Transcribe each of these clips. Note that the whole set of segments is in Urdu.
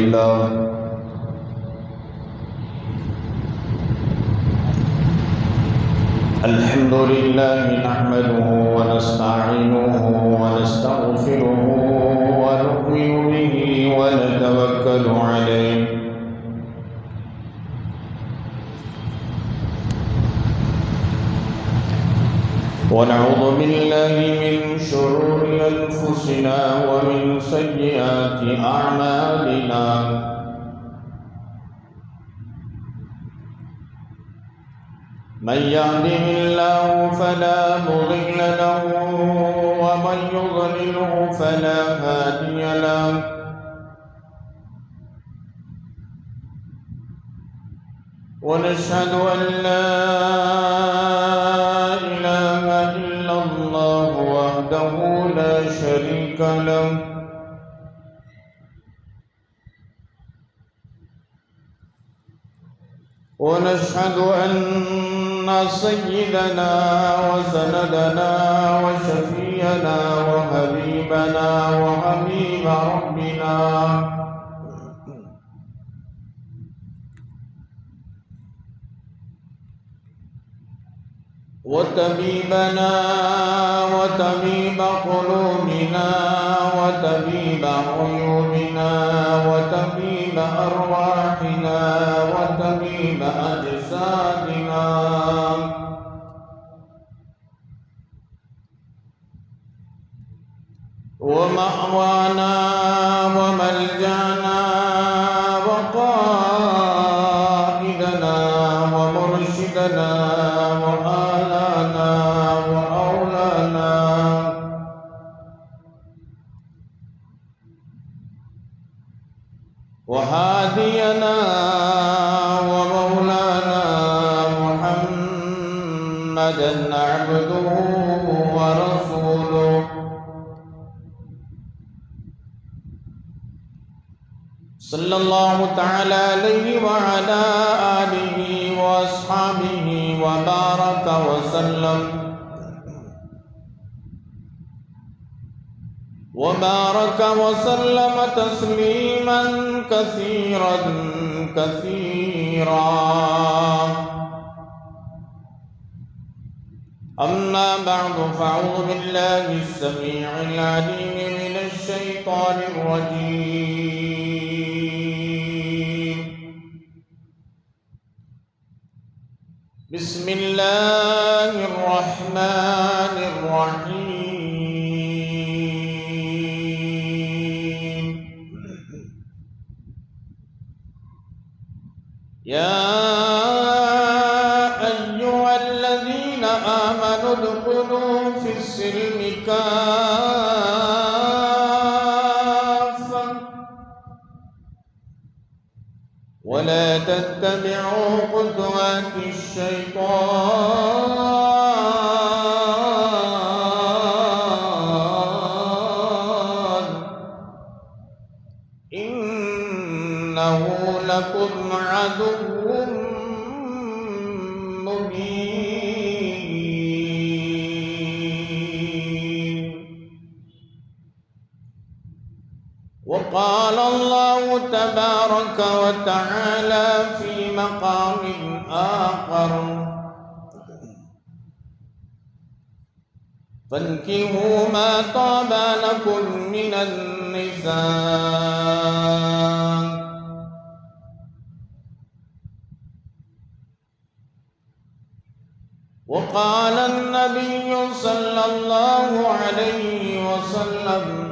لله نحمده ونستعينه ونستغفره ونؤمن به ونتوكل عليه ونعوذ بالله من شرور أنفسنا ومن سيئات أعمالنا من يهده الله فلا مضل له ومن يضلله فلا هادي له ونشهد أن لا إله إلا الله وحده لا شريك له ونشهد أن سيدنا وسندنا وشفينا وحبيبنا وحبيب ربنا وطبيبنا وطبيب قلوبنا وطبيب عيوبنا وطبيب أرواحنا وطبيب أجسادنا ومأوانا وملجأنا وقائدنا ومرشدنا وآلانا وأولانا وهادينا ومولانا محمدا عبده ورسوله صلى الله تعالى عليه وعلى آله وأصحابه وبارك وسلم تسليما كثيرا كثيرا أما بعد فأعوذ بالله السميع العليم من الشيطان الرجيم بسم الله الرحمن الرحيم يا أيها الذين آمنوا ادخلوا في السلم كافة ولا تتبعوا خطوات الشيطان إنه لكم عدو مبين وقال الله تبارك وتعالى في مقام آخر فانكحوا ما طاب لكم من النساء وقال النبي صلى الله عليه وسلم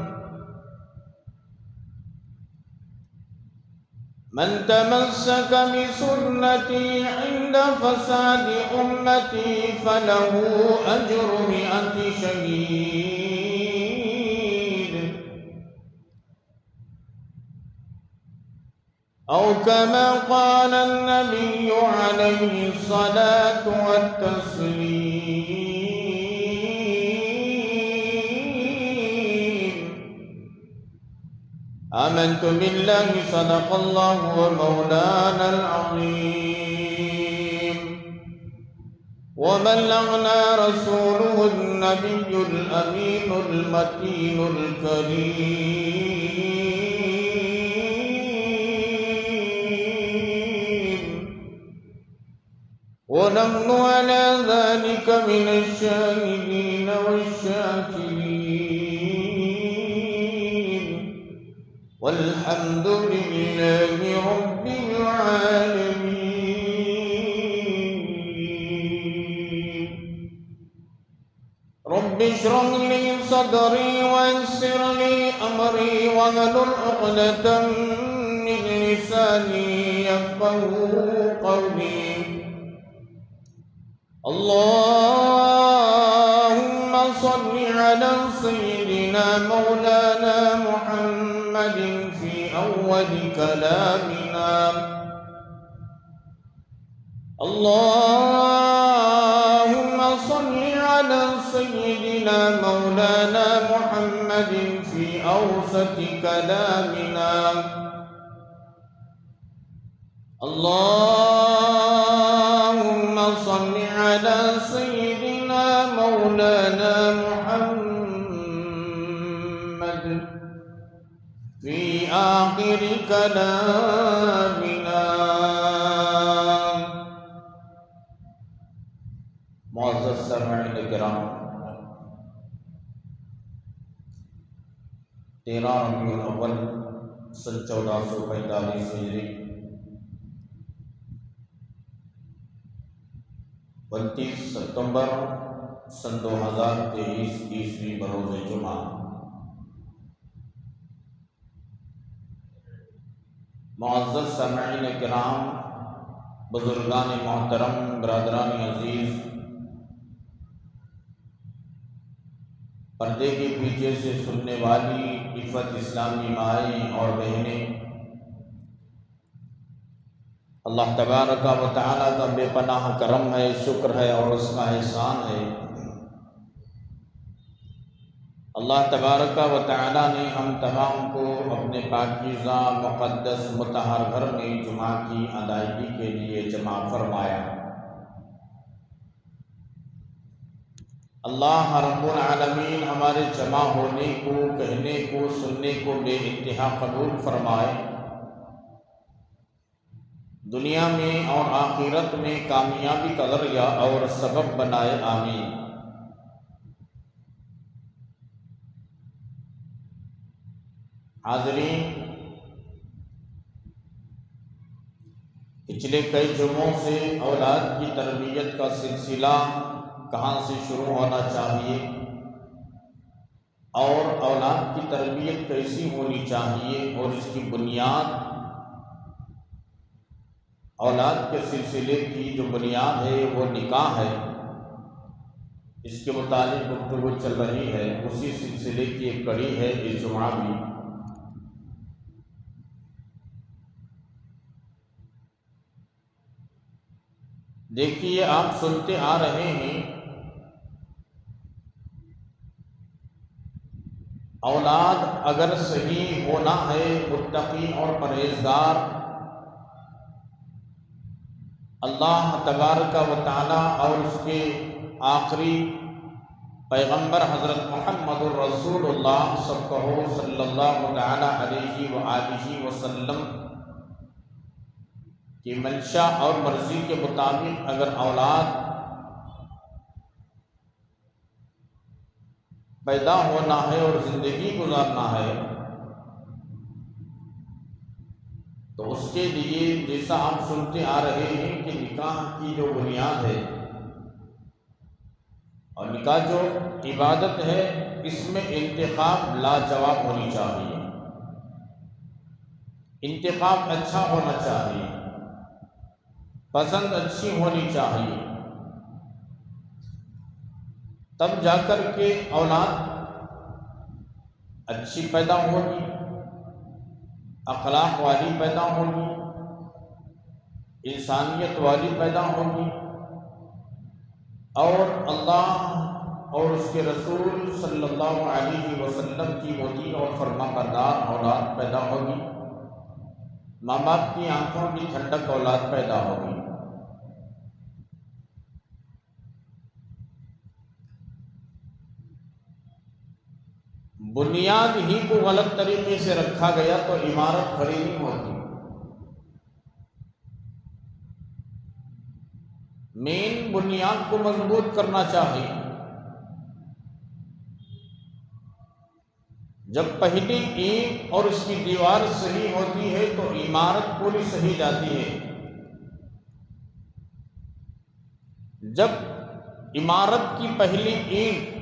من تمسك بسنتي عند فساد أمتي فله أجر 100 شهيد أو كما قال النبي عليه الصلاة والتسليم آمنت بالله صدق الله ومولانا العظيم وبلغنا رسوله النبي الأمين المتين الكريم ونحن على ذلك من الشاهدين والشاكرين والحمد لله رب العالمين. رب اشرح لي صدري ويسر لي أمري واحلل عقدة من لساني يفقهوا قولي. اللهم صل على سيدنا مولانا محمد في أول كلامنا. اللهم صل على سيدنا مولانا محمد في أوسط كلامنا. اللهم صل على سيدنا مولانا محمد في آخر كلامنا. معزز سامعین کرام، 13 ربیع الاول سن 1445 ہجری، 29 ستمبر سن 2023 عیسوی بروز جمعہ. معزز سامعین کرام، بزرگان محترم، برادران عزیز، پردے کے پیچھے سے سننے والی عفت اسلامی مائیں اور بہنیں، اللہ تبارک و تعالیٰ کا بے پناہ کرم ہے، شکر ہے اور اس کا احسان ہے. اللہ تبارک و تعالیٰ نے ہم تمام کو اپنے پاکیزہ مقدس مطہر گھر میں جمعہ کی ادائیگی کے لیے جمع فرمایا. اللہ رب العالمین ہمارے جمع ہونے کو، کہنے کو، سننے کو بے انتہا قبول فرمائے. دنیا میں اور آخرت میں کامیابی کا ذریعہ اور سبب بنائے. آمین. حاضرین، پچھلے کئی جمعوں سے اولاد کی تربیت کا سلسلہ کہاں سے شروع ہونا چاہیے اور اولاد کی تربیت کیسی ہونی چاہیے اور اس کی بنیاد، اولاد کے سلسلے کی جو بنیاد ہے وہ نکاح ہے، اس کے متعلق گفتگو چل رہی ہے. اسی سلسلے کی ایک کڑی ہے اس جمعہ بھی. دیکھیے، آپ سنتے آ رہے ہیں، اولاد اگر صحیح ہونا ہے، متقی اور پرہیزگار، اللہ تبارک و تعالی اور اس کے آخری پیغمبر حضرت محمد الرسول اللہ صلی اللہ علیہ وآلہ وسلم کی منشا اور مرضی کے مطابق اگر اولاد پیدا ہونا ہے اور زندگی گزارنا ہے تو اس کے لیے جیسا آپ سنتے آ رہے ہیں کہ نکاح کی جو بنیاد ہے اور نکاح جو عبادت ہے، اس میں انتخاب لاجواب ہونی چاہیے، انتخاب اچھا ہونا چاہیے، پسند اچھی ہونی چاہیے، تب جا کر کے اولاد اچھی پیدا ہوگی، اخلاق والی پیدا ہوگی، انسانیت والی پیدا ہوگی، اور اللہ اور اس کے رسول صلی اللہ علیہ وسلم کی مطیع اور فرما بردار اولاد پیدا ہوگی، ماں باپ کی آنکھوں کی ٹھنڈک اولاد پیدا ہوگی. بنیاد ہی کو غلط طریقے سے رکھا گیا تو عمارت کھڑی نہیں ہوتی. بنیاد کو مضبوط کرنا چاہیے۔ جب پہلی اینٹ اور اس کی دیوار صحیح ہوتی ہے تو عمارت پوری صحیح جاتی ہے۔ جب عمارت کی پہلی اینٹ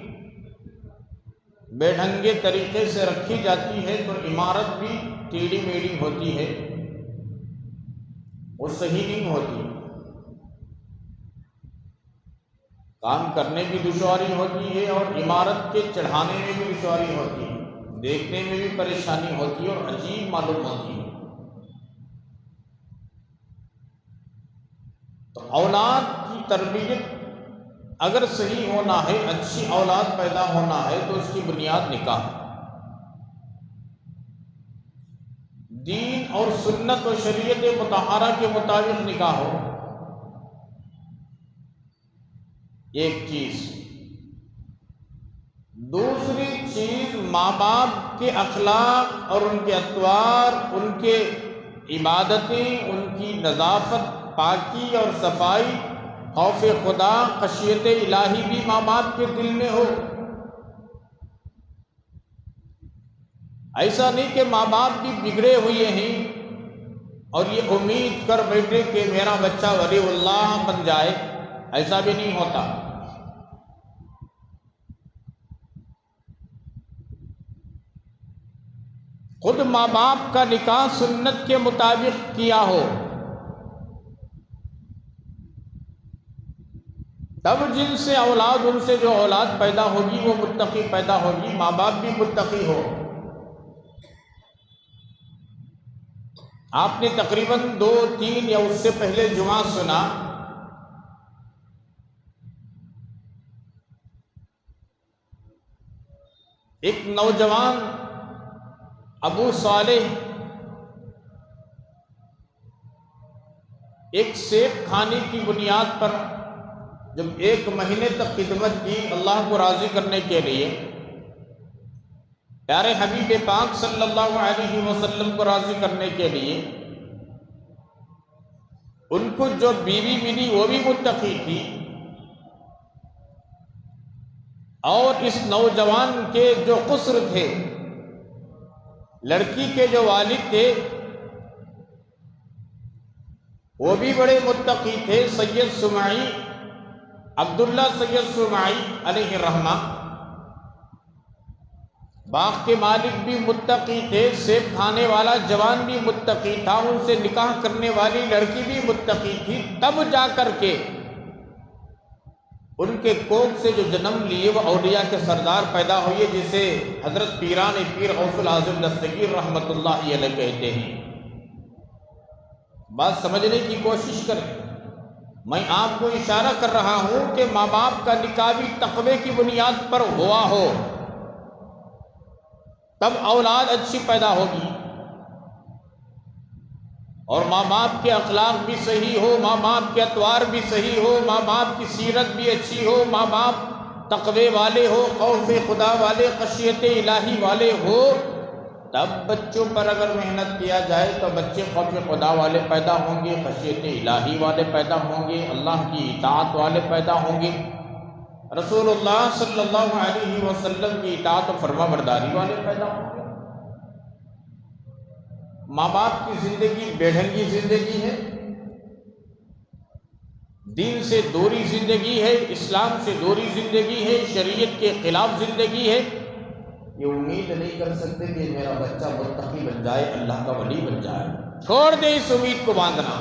بے ڈھنگے طریقے سے رکھی جاتی ہے تو عمارت بھی ٹیڑھی میڑھی ہوتی ہے، وہ صحیح نہیں ہوتی، کام کرنے کی دشواری ہوتی ہے اور عمارت کے چڑھانے میں بھی دشواری ہوتی ہے، دیکھنے میں بھی پریشانی ہوتی ہے اور عجیب معلوم ہوتی ہے۔ تو اولاد کی تربیت اگر صحیح ہونا ہے، اچھی اولاد پیدا ہونا ہے تو اس کی بنیاد نکاح، دین اور سنت و شریعت مطہرہ کے مطابق نکاح ہو، ایک چیز۔ دوسری چیز ماں باپ کے اخلاق اور ان کے اطوار، ان کے عبادتیں، ان کی نظافت، پاکی اور صفائی، خوف خدا، خشیت الہی بھی ماں باپ کے دل میں ہو۔ ایسا نہیں کہ ماں باپ بھی بگڑے ہوئے ہیں اور یہ امید کر بیٹھے کہ میرا بچہ ولی اللہ بن جائے، ایسا بھی نہیں ہوتا۔ خود ماں باپ کا نکاح سنت کے مطابق کیا ہو، تب جن سے اولاد، ان سے جو اولاد پیدا ہوگی وہ متقی پیدا ہوگی، ماں باپ بھی متقی ہو۔ آپ نے تقریباً 2-3 یا اس سے پہلے جمعہ سنا، ایک نوجوان ابو صالح ایک سیب کھانے کی بنیاد پر جب 1 مہینے تک خدمت کی اللہ کو راضی کرنے کے لیے، پیارے حبیب پاک صلی اللہ علیہ وسلم کو راضی کرنے کے لیے، ان کو جو بیوی ملی وہ بھی متقی تھی، اور اس نوجوان کے جو قصر تھے، لڑکی کے جو والد تھے وہ بھی بڑے متقی تھے، سید سماعی، عبداللہ سید سماعی علیہ الرحمہ، باغ کے مالک بھی متقی تھے، سیب کھانے والا جوان بھی متقی تھا، ان سے نکاح کرنے والی لڑکی بھی متقی تھی، تب جا کر کے ان کے کوکھ سے جو جنم لیے وہ اولیاء کے سردار پیدا ہوئے، جسے حضرت پیران پیر غوث العظم دستگیر رحمت اللہ علیہ کہتے ہیں۔ بات سمجھنے کی کوشش کریں، میں آپ کو اشارہ کر رہا ہوں کہ ماں باپ کا نکاح بھی تقوی کی بنیاد پر ہوا ہو، تب اولاد اچھی پیدا ہوگی، اور ماں باپ کے اخلاق بھی صحیح ہو، ماں باپ کے اطوار بھی صحیح ہو، ماں باپ کی سیرت بھی اچھی ہو، ماں باپ تقوی والے ہو، خوف خدا والے، خشیت الہی والے ہو، تب بچوں پر اگر محنت کیا جائے تو بچے خوف خدا والے پیدا ہوں گے، خشیت الہی والے پیدا ہوں گے، اللہ کی اطاعت والے پیدا ہوں گے، رسول اللہ صلی اللہ علیہ وسلم کی اطاعت و فرما برداری والے پیدا ہوں گے۔ ماں باپ کی زندگی بے ڈھنگی زندگی ہے، دین سے دوری زندگی ہے، اسلام سے دوری زندگی ہے، شریعت کے خلاف زندگی ہے، یہ امید نہیں کر سکتے کہ میرا بچہ متقی بن جائے، اللہ کا ولی بن جائے، چھوڑ دے اس امید کو باندھنا۔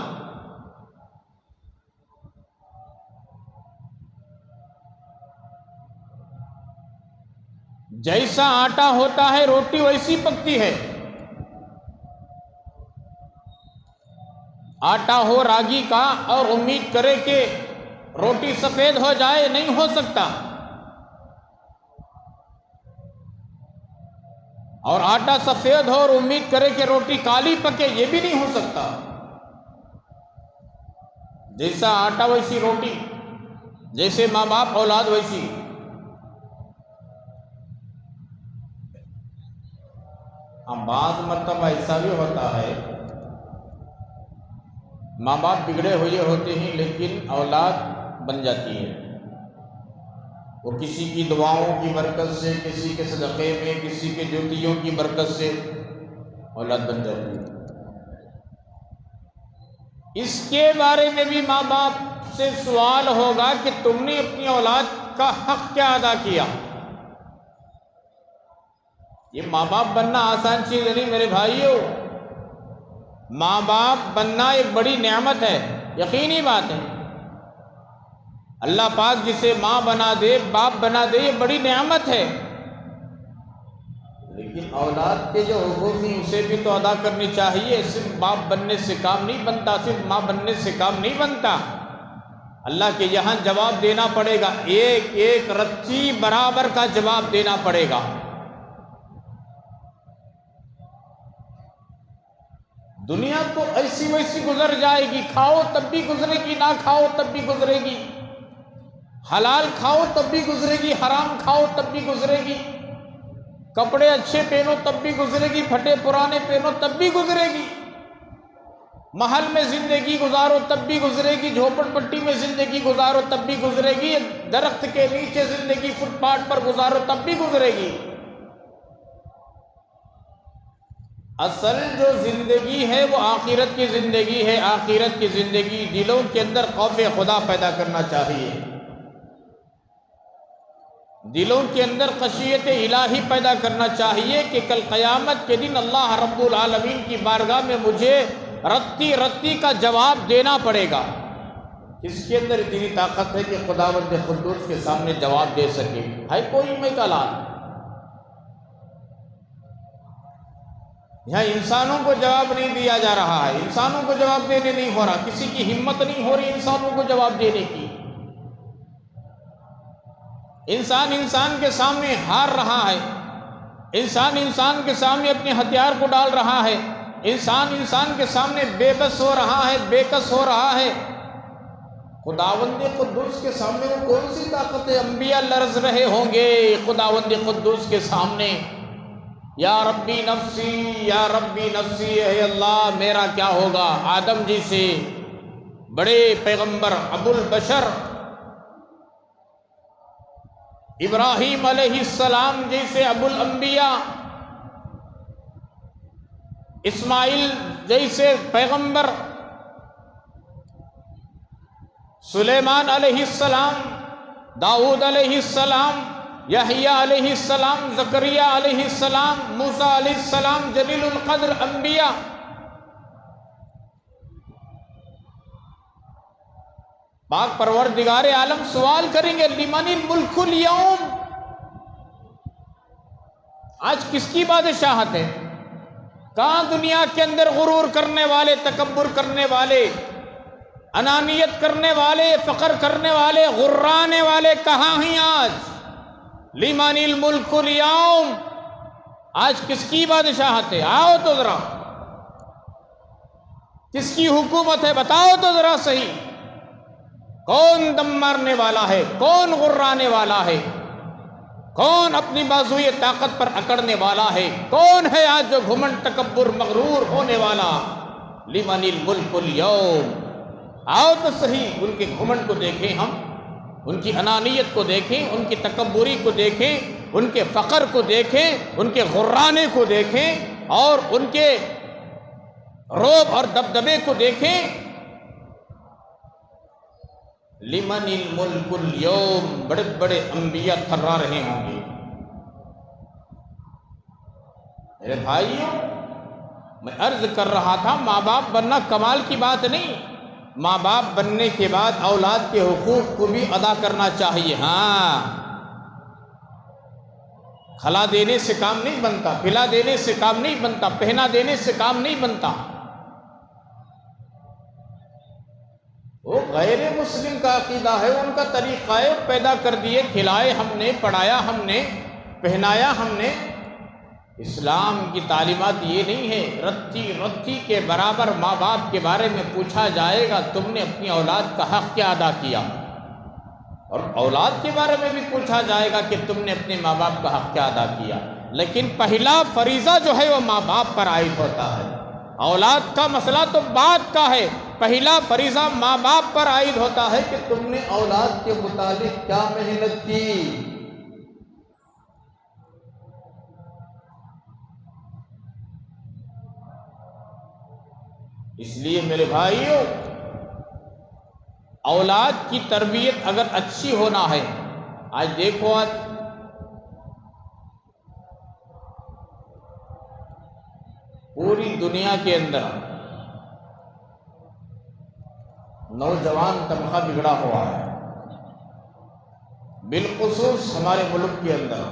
جیسا آٹا ہوتا ہے روٹی ویسی پکتی ہے، آٹا ہو راگی کا اور امید کرے کہ روٹی سفید ہو جائے، نہیں ہو سکتا، اور آٹا سفید ہو اور امید کرے کہ روٹی کالی پکے، یہ بھی نہیں ہو سکتا۔ جیسا آٹا ویسی روٹی، جیسے ماں باپ اولاد ویسی۔ بعض مرتبہ ایسا بھی ہوتا ہے ماں باپ بگڑے ہوئے ہوتے ہیں لیکن اولاد بن جاتی ہے، وہ کسی کی دعاؤں کی برکت سے، کسی کے صدقے میں، کسی کے جوتیوں کی برکت سے اولاد بن جاتی ہے۔ اس کے بارے میں بھی ماں باپ سے سوال ہوگا کہ تم نے اپنی اولاد کا حق کیا ادا کیا۔ یہ ماں باپ بننا آسان چیز نہیں میرے بھائیو، ماں باپ بننا ایک بڑی نعمت ہے، یقینی بات ہے۔ اللہ پاک جسے ماں بنا دے، باپ بنا دے، یہ بڑی نعمت ہے، لیکن اولاد کے جو حقوق ہیں اسے بھی تو ادا کرنی چاہیے۔ صرف باپ بننے سے کام نہیں بنتا، صرف ماں بننے سے کام نہیں بنتا، اللہ کے یہاں جواب دینا پڑے گا، ایک ایک رتی برابر کا جواب دینا پڑے گا۔ دنیا تو ایسی ویسی گزر جائے گی، کھاؤ تب بھی گزرے گی، نہ کھاؤ تب بھی گزرے گی، حلال کھاؤ تب بھی گزرے گی، حرام کھاؤ تب بھی گزرے گی، کپڑے اچھے پہنو تب بھی گزرے گی، پھٹے پرانے پہنو تب بھی گزرے گی، محل میں زندگی گزارو تب بھی گزرے گی، جھوپڑ پٹی میں زندگی گزارو تب بھی گزرے گی، درخت کے نیچے زندگی فٹ پاتھ پر گزارو تب بھی گزرے گی۔ اصل جو زندگی ہے وہ آخرت کی زندگی ہے، آخرت کی زندگی دلوں کے اندر خوف خدا پیدا کرنا چاہیے، دلوں کے اندر خشیت الہی پیدا کرنا چاہیے کہ کل قیامت کے دن اللہ رب العالمین کی بارگاہ میں مجھے رتی رتی کا جواب دینا پڑے گا۔ اس کے اندر اتنی طاقت ہے کہ خداوند قدوس کے سامنے جواب دے سکے، ہے کوئی میں کلام؟ یہاں انسانوں کو جواب نہیں دیا جا رہا ہے، انسانوں کو جواب دینے نہیں ہو رہا، کسی کی ہمت نہیں ہو رہی انسانوں کو جواب دینے کی۔ انسان انسان کے سامنے ہار رہا ہے، انسان انسان کے سامنے اپنے ہتھیار کو ڈال رہا ہے، انسان انسان کے سامنے بے بس ہو رہا ہے، بے کس ہو رہا ہے۔ خداوند قدوس کے سامنے وہ کون سی طاقت ہے؟ انبیاء لرز رہے ہوں گے خداوند قدوس کے سامنے، یا ربی نفسی یا ربی نفسی، اے اللہ میرا کیا ہوگا؟ آدم جی سے بڑے پیغمبر ابو البشر ابراہیم علیہ السلام جیسے ابو الانبیاء، اسماعیل جیسے پیغمبر، سلیمان علیہ السلام، داؤد علیہ السلام، یحییٰ علیہ السلام، زکریا علیہ السلام، موسیٰ علیہ السلام، جلیل القدر انبیاء، پاک پروردگار عالم سوال کریں گے لمن الملک اليوم، آج کس کی بادشاہت ہے؟ کہاں دنیا کے اندر غرور کرنے والے، تکبر کرنے والے، انانیت کرنے والے، فقر کرنے والے، غرانے والے کہاں ہیں آج؟ لمن الملک اليوم، آج کس کی بادشاہت ہے؟ آؤ تو ذرا، کس کی حکومت ہے بتاؤ تو ذرا صحیح، کون دم مارنے والا ہے، کون غرانے والا ہے، کون اپنی بازوئے طاقت پر اکڑنے والا ہے، کون ہے آج جو گھمنڈ تکبر مغرور ہونے والا؟ لمن الملک اليوم، آؤ تو صحیح ان کے گھمنڈ کو دیکھیں، ہم ان کی انانیت کو دیکھیں، ان کی تکبری کو دیکھیں، ان کے فقر کو دیکھیں، ان کے غرانے کو دیکھیں، اور ان کے رعب اور دبدبے کو دیکھیں۔ لمن الملک اليوم، بڑے بڑے انبیاء تھرا رہے ہوں گے۔ میرے بھائیوں، میں عرض کر رہا تھا ماں باپ بننا کمال کی بات نہیں، ماں باپ بننے کے بعد اولاد کے حقوق کو بھی ادا کرنا چاہیے۔ ہاں، کھلا دینے سے کام نہیں بنتا، پلا دینے سے کام نہیں بنتا، پہنا دینے سے کام نہیں بنتا۔ وہ غیر مسلم کا عقیدہ ہے، ان کا طریقہ ہے، پیدا کر دیے، کھلائے ہم نے، پڑھایا ہم نے، پہنایا ہم نے۔ اسلام کی تعلیمات یہ نہیں ہے رتی رتی کے برابر ماں باپ کے بارے میں پوچھا جائے گا تم نے اپنی اولاد کا حق کیا ادا کیا، اور اولاد کے بارے میں بھی پوچھا جائے گا کہ تم نے اپنے ماں باپ کا حق کیا ادا کیا، لیکن پہلا فریضہ جو ہے وہ ماں باپ پر عائد ہوتا ہے۔ اولاد کا مسئلہ تو بعد کا ہے، پہلا فریضہ ماں باپ پر عائد ہوتا ہے کہ تم نے اولاد کے متعلق کیا محنت کی۔ اس لیے میرے بھائیوں، اولاد کی تربیت اگر اچھی ہونا ہے، آج دیکھو آج پوری دنیا کے اندر نوجوان طبقہ بگڑا ہوا ہے، بالخصوص ہمارے ملک کے اندر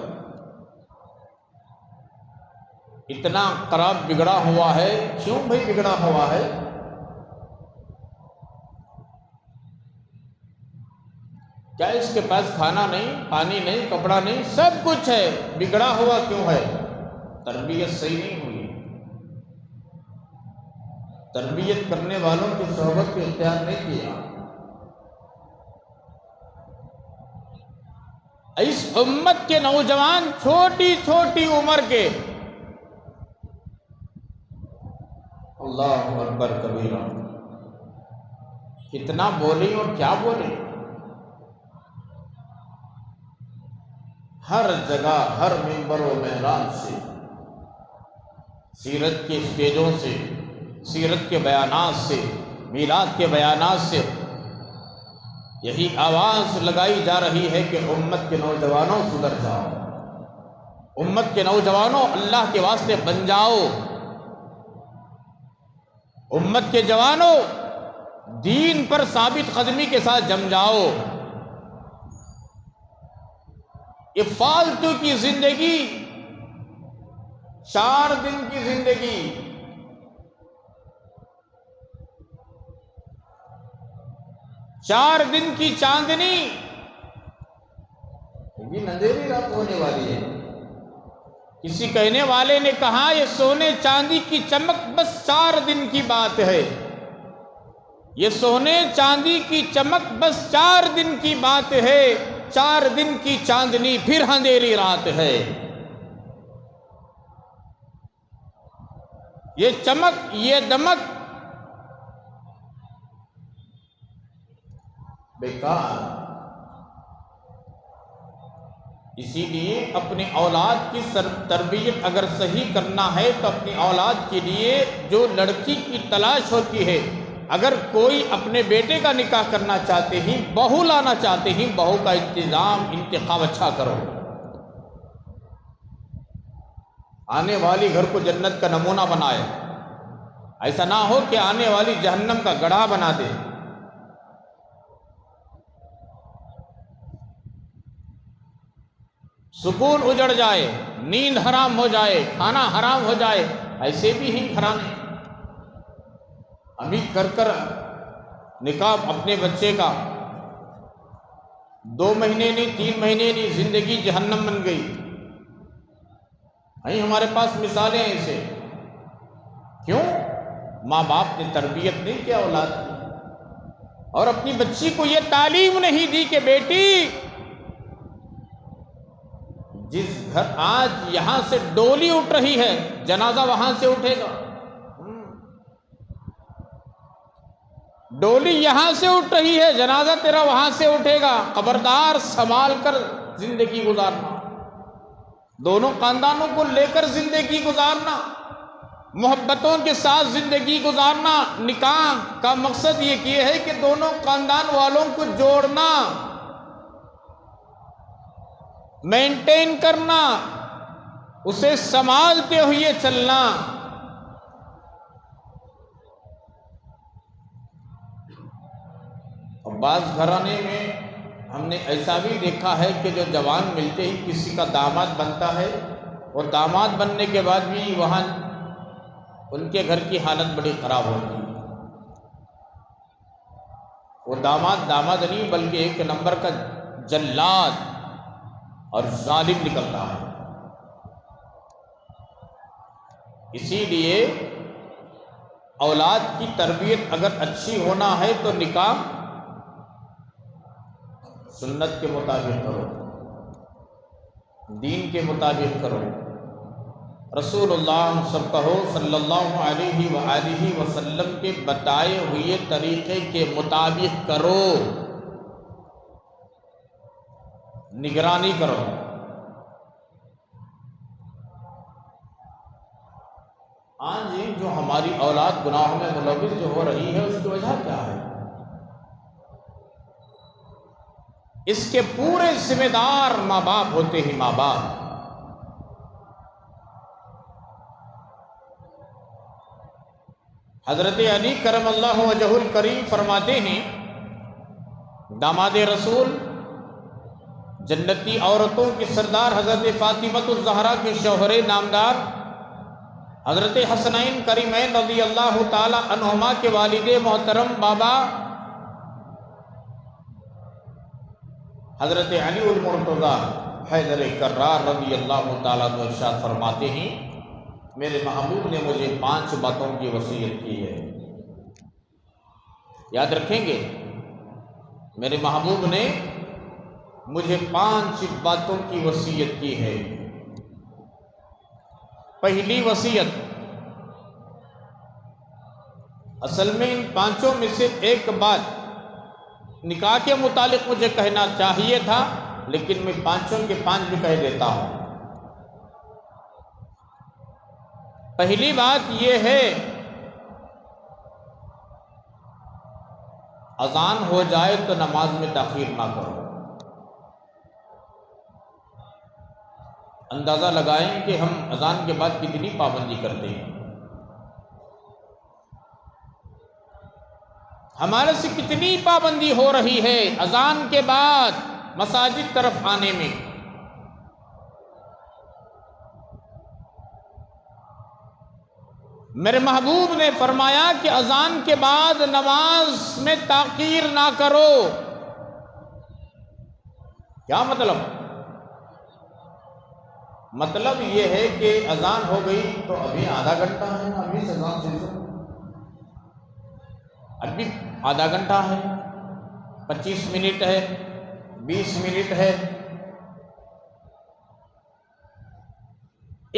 اتنا خراب بگڑا ہوا ہے۔ کیوں بھائی بگڑا ہوا ہے؟ کیا اس کے پاس کھانا نہیں، پانی نہیں، کپڑا نہیں، سب کچھ ہے، بگڑا ہوا کیوں ہے؟ تربیت صحیح نہیں ہوئی، تربیت کرنے والوں کی صحبت کو اختیار نہیں کیا۔ اس امت کے نوجوان چھوٹی چھوٹی عمر کے، اللہ اکبر کبیرہ، کتنا بولیں اور کیا بولیں، ہر جگہ، ہر منبر و محراب سے، سیرت کے اسٹیجوں سے، سیرت کے بیانات سے، میلاد کے بیانات سے یہی آواز لگائی جا رہی ہے کہ امت کے نوجوانوں سدھر جاؤ، امت کے نوجوانوں اللہ کے واسطے بن جاؤ، امت کے جوانوں دین پر ثابت قدمی کے ساتھ جم جاؤ۔ یہ فالتو کی زندگی، 4 دن کی زندگی، چار دن کی چاندنی، یہ اندھیری رات ہونے والی ہے۔ کسی کہنے والے نے کہا یہ سونے چاندی کی چمک بس 4 دن کی بات ہے، یہ سونے چاندی کی چمک بس 4 دن کی بات ہے، 4 دن کی چاندنی پھر اندھیری رات ہے۔ یہ چمک، یہ دمک بیکار۔ اسی لیے اپنی اولاد کی تربیت اگر صحیح کرنا ہے تو اپنی اولاد کے لیے جو لڑکی کی تلاش ہوتی ہے، اگر کوئی اپنے بیٹے کا نکاح کرنا چاہتے ہیں، بہو لانا چاہتے ہیں، بہو کا انتخاب اچھا کرو، آنے والی گھر کو جنت کا نمونہ بنائے، ایسا نہ ہو کہ آنے والی جہنم کا گڑھا بنا دے۔ سکون اجڑ جائے، نیند حرام ہو جائے، کھانا حرام ہو جائے، ایسے بھی ہیں گھرانے ابھی کر نکاح اپنے بچے کا 2 مہینے نہیں، 3 مہینے نہیں، زندگی جہنم بن گئی۔ ہمارے پاس مثالیں ایسے، کیوں؟ ماں باپ نے تربیت نہیں کیا اولاد کی، اور اپنی بچی کو یہ تعلیم نہیں دی کہ بیٹی جس گھر آج یہاں سے ڈولی اٹھ رہی ہے، جنازہ وہاں سے اٹھے گا، ڈولی یہاں سے اٹھ رہی ہے، جنازہ تیرا وہاں سے اٹھے گا، خبردار سنبھال کر زندگی گزارنا، دونوں خاندانوں کو لے کر زندگی گزارنا، محبتوں کے ساتھ زندگی گزارنا۔ نکاح کا مقصد یہ ہے کہ دونوں خاندان والوں کو جوڑنا، مینٹین کرنا، اسے سنبھالتے ہوئے چلنا۔ اور بعض گھرانے میں ہم نے ایسا بھی دیکھا ہے کہ جو جوان ملتے ہی کسی کا داماد بنتا ہے، اور داماد بننے کے بعد بھی وہاں ان کے گھر کی حالت بڑی خراب ہوتی ہے۔ وہ داماد نہیں بلکہ 1 نمبر کا جلاد اور ظالم نکلتا ہے۔ اسی لیے اولاد کی تربیت اگر اچھی ہونا ہے تو نکاح سنت کے مطابق کرو، دین کے مطابق کرو، رسول اللہ سب کہو صلی اللہ علیہ وآلہ وسلم کے بتائے ہوئے طریقے کے مطابق کرو، نگرانی کرو۔ آج جی جو ہماری اولاد گناہوں میں ملوث جو ہو رہی ہے اس کی وجہ کیا ہے؟ اس کے پورے ذمہ دار ماں باپ ہوتے ہیں، ماں باپ۔ حضرت علی کرم اللہ وجہ الکریم فرماتے ہیں، داماد رسول جنتی عورتوں کی سردار حضرت فاطمہ الزہرا کے شوہر نامدار حضرت حسنین کریمین رضی اللہ تعالی عنہما کے والد محترم بابا حضرت علی المرتضیٰ حیدر کرار رضی اللہ تعالیٰ عنہ ارشاد فرماتے ہیں، میرے محبوب نے مجھے 5 باتوں کی وصیت کی ہے۔ یاد رکھیں گے، میرے محبوب نے مجھے 5 باتوں کی وصیت کی ہے۔ پہلی وصیت، اصل میں ان 5 میں سے ایک بات نکاح کے متعلق مجھے کہنا چاہیے تھا، لیکن میں 5 کے 5 بھی کہہ دیتا ہوں۔ پہلی بات یہ ہے، اذان ہو جائے تو نماز میں تاخیر نہ کرو۔ اندازہ لگائیں کہ ہم اذان کے بعد کتنی پابندی کرتے ہیں، ہمارے سے کتنی پابندی ہو رہی ہے اذان کے بعد مساجد طرف آنے میں۔ میرے محبوب نے فرمایا کہ اذان کے بعد نماز میں تاخیر نہ کرو۔ کیا مطلب؟ مطلب یہ ہے کہ اذان ہو گئی تو ابھی آدھا گھنٹہ ہے، ابھی اذان سے ابھی آدھا گھنٹہ ہے، 25 منٹ ہے، 20 منٹ ہے۔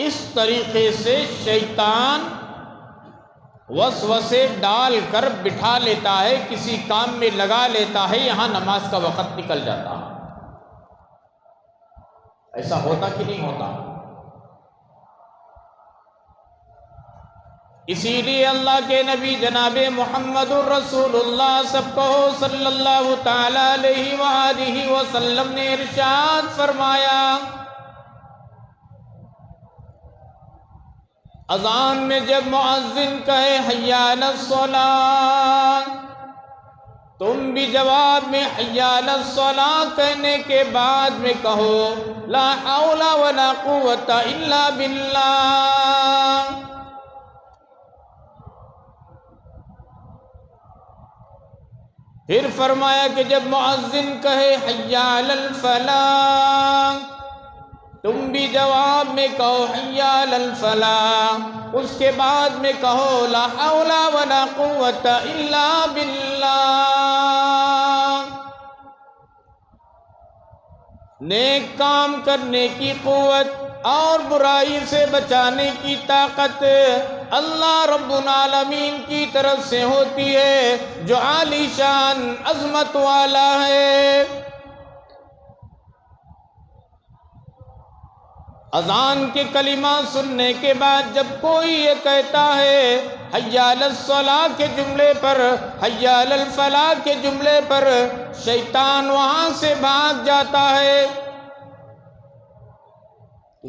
اس طریقے سے شیطان وسوسے ڈال کر بٹھا لیتا ہے، کسی کام میں لگا لیتا ہے، یہاں نماز کا وقت نکل جاتا ہے۔ ایسا ہوتا کہ نہیں ہوتا؟ اسی لیے اللہ کے نبی جناب محمد الرسول اللہ سب کہو صلی اللہ تعالی علیہ وآلہ وسلم نے ارشاد فرمایا، اذان میں جب مؤذن کہے حی علی الصلاۃ، تم بھی جواب میں حی علی الصلاۃ کہنے کے بعد میں کہو لا حول ولا قوۃ الا باللہ۔ پھر فرمایا کہ جب مؤذن کہے حی علی الفلاح، تم بھی جواب میں کہو حی علی الفلاح، اس کے بعد میں کہو لا حول ولا قوۃ الا باللہ۔ نیک کام کرنے کی قوت اور برائی سے بچانے کی طاقت اللہ رب العالمین کی طرف سے ہوتی ہے، جو عالی شان عظمت والا ہے۔ اذان کے کلمات سننے کے بعد جب کوئی یہ کہتا ہے حی علی الصلاۃ کے جملے پر، حی علی الفلاح کے جملے پر، شیطان وہاں سے بھاگ جاتا ہے۔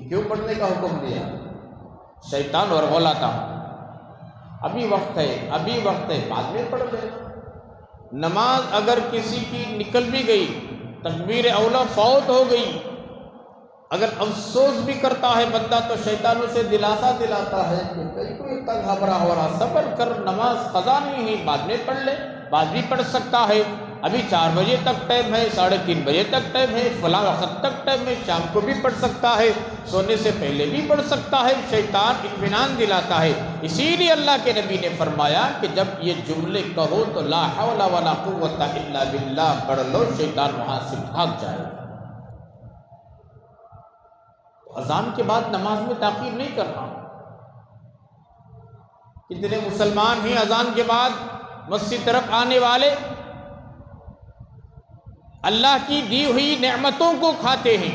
کیوں پڑھنے کا حکم دیا؟ شیطان اور بولا تھا ابھی وقت ہے، ابھی وقت ہے، بعد میں پڑھ لے۔ نماز اگر کسی کی نکل بھی گئی، تکبیر اولا فوت ہو گئی، اگر افسوس بھی کرتا ہے بندہ تو شیطان اسے دلاسا دلاتا ہے کہ کوئی اتنا گھبرا ہو رہا، صبر کر، نماز قضا نہیں ہے، بعد میں پڑھ لے، بعد بھی پڑھ سکتا ہے، ابھی 4 بجے تک ٹائم ہے، 3:30 بجے تک ٹائم ہے، فلاں وقت تک ٹائم ہے، شام کو بھی پڑھ سکتا ہے، سونے سے پہلے بھی پڑھ سکتا ہے۔ شیطان اطمینان دلاتا ہے۔ اسی لیے اللہ کے نبی نے فرمایا کہ جب یہ جملے کہو تو لا حول ولا قوۃ الا باللہ پڑھ لو، شیطان وہاں سے بھاگ جائے۔ اذان کے بعد نماز میں تاخیر نہیں کرنا۔ کتنے مسلمان ہیں اذان کے بعد مسجد طرف آنے والے، اللہ کی دی ہوئی نعمتوں کو کھاتے ہیں،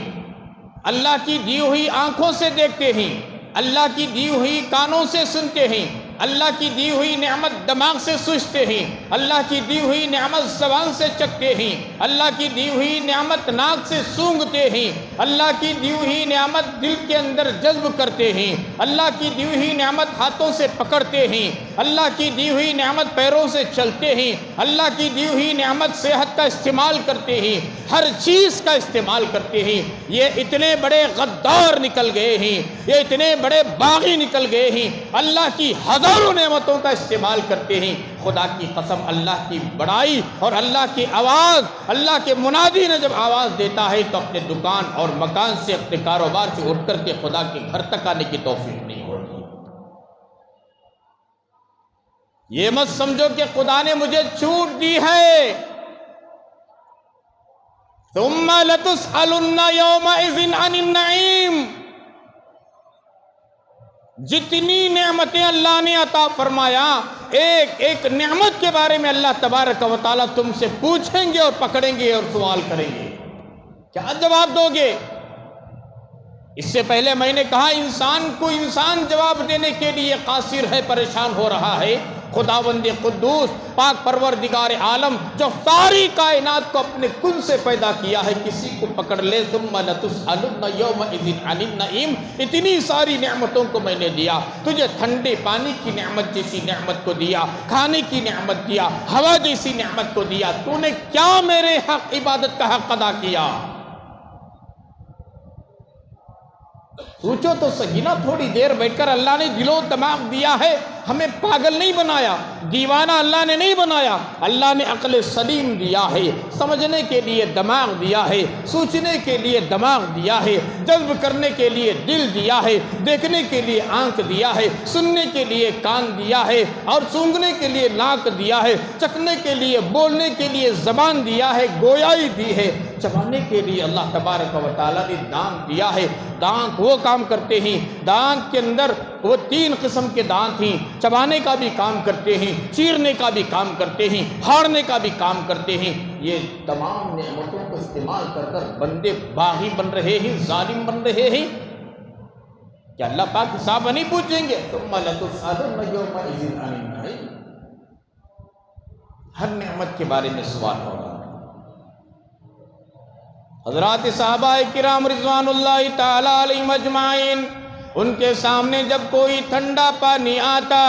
اللہ کی دی ہوئی آنکھوں سے دیکھتے ہیں، اللہ کی دی ہوئی کانوں سے سنتے ہیں، اللہ کی دی ہوئی نعمت دماغ سے سوچتے ہیں، اللہ کی دی ہوئی نعمت زبان سے چکتے ہیں، اللہ کی دی ہوئی نعمت ناک سے سونگھتے ہیں، اللہ کی دی ہوئی نعمت دل کے اندر جذب کرتے ہیں، اللہ کی دی ہوئی نعمت ہاتھوں سے پکڑتے ہیں، اللہ کی دی ہوئی نعمت پیروں سے چلتے ہیں، اللہ کی دی ہوئی نعمت صحت کا استعمال کرتے ہیں، ہر چیز کا استعمال کرتے ہیں۔ یہ اتنے بڑے غدار نکل گئے ہیں، یہ اتنے بڑے باغی نکل گئے ہیں، اللہ کی ہزاروں نعمتوں کا استعمال کرتے ہیں۔ خدا کی قسم، اللہ کی بڑائی اور اللہ کی آواز، اللہ کے منادی نے جب آواز دیتا ہے تو اپنے دکان اور مکان سے، اپنے کاروبار سے اٹھ کر کے خدا کے گھر تک آنے کی توفیق نہیں ہوتی۔ یہ مت سمجھو کہ خدا نے مجھے چھوٹ دی ہے۔ ثم لتسألن يومئذ عن النعیم، جتنی نعمتیں اللہ نے عطا فرمایا، ایک ایک نعمت کے بارے میں اللہ تبارک و تعالیٰ تم سے پوچھیں گے اور پکڑیں گے اور سوال کریں گے، کیا جواب دو گے؟ اس سے پہلے میں نے کہا انسان کو انسان جواب دینے کے لیے قاصر ہے، پریشان ہو رہا ہے۔ خداوند قدوس پاک پروردگار عالم جو ساری کائنات کو اپنے کن سے پیدا کیا ہے، کسی کو پکڑ لے، ثم لتسألن یومئذ عن النعیم، اتنی ساری نعمتوں کو میں نے دیا، تجھے ٹھنڈے پانی کی نعمت جیسی نعمت کو دیا، کھانے کی نعمت دیا، ہوا جیسی نعمت کو دیا، تو نے کیا میرے حق عبادت کا حق ادا کیا؟ سوچو تو صحیح نا، تھوڑی دیر بیٹھ کر اللہ نے دل و دماغ دیا ہے، ہمیں پاگل نہیں بنایا، دیوانہ اللہ نے نہیں بنایا، اللہ نے عقل سلیم دیا ہے، سمجھنے کے لیے دماغ دیا ہے، سوچنے کے لیے دماغ دیا ہے، جذب کرنے کے لیے دل دیا ہے، دیکھنے کے لیے آنکھ دیا ہے، سننے کے لیے کان دیا ہے، اور سونگھنے کے لیے ناک دیا ہے، چکھنے کے لیے، بولنے کے لیے زبان دیا ہے، گویائی دی ہے، چبانے کے لیے اللہ تبارک و تعالیٰ نے دانت دیا ہے۔ دانت وہ کام کرتے ہیں، دانت کے اندر وہ 3 قسم کے دانت ہیں، چبانے کا بھی کام کرتے ہیں، چیرنے کا بھی کام کرتے ہیں، پھاڑنے کا بھی کام کرتے ہیں۔ یہ تمام نعمتوں کو استعمال کر کر بندے باغی بن رہے ہیں، ظالم بن رہے ہیں، کہ اللہ پاک حساب نہیں پوچھیں گے؟ ثم لتسألن یومئذ عن النعیم، ہر نعمت کے بارے میں سوال ہوگا۔ حضرات صحابہ کرام رضوان اللہ تعالی علیہم اجمعین، ان کے سامنے جب کوئی ٹھنڈا پانی آتا،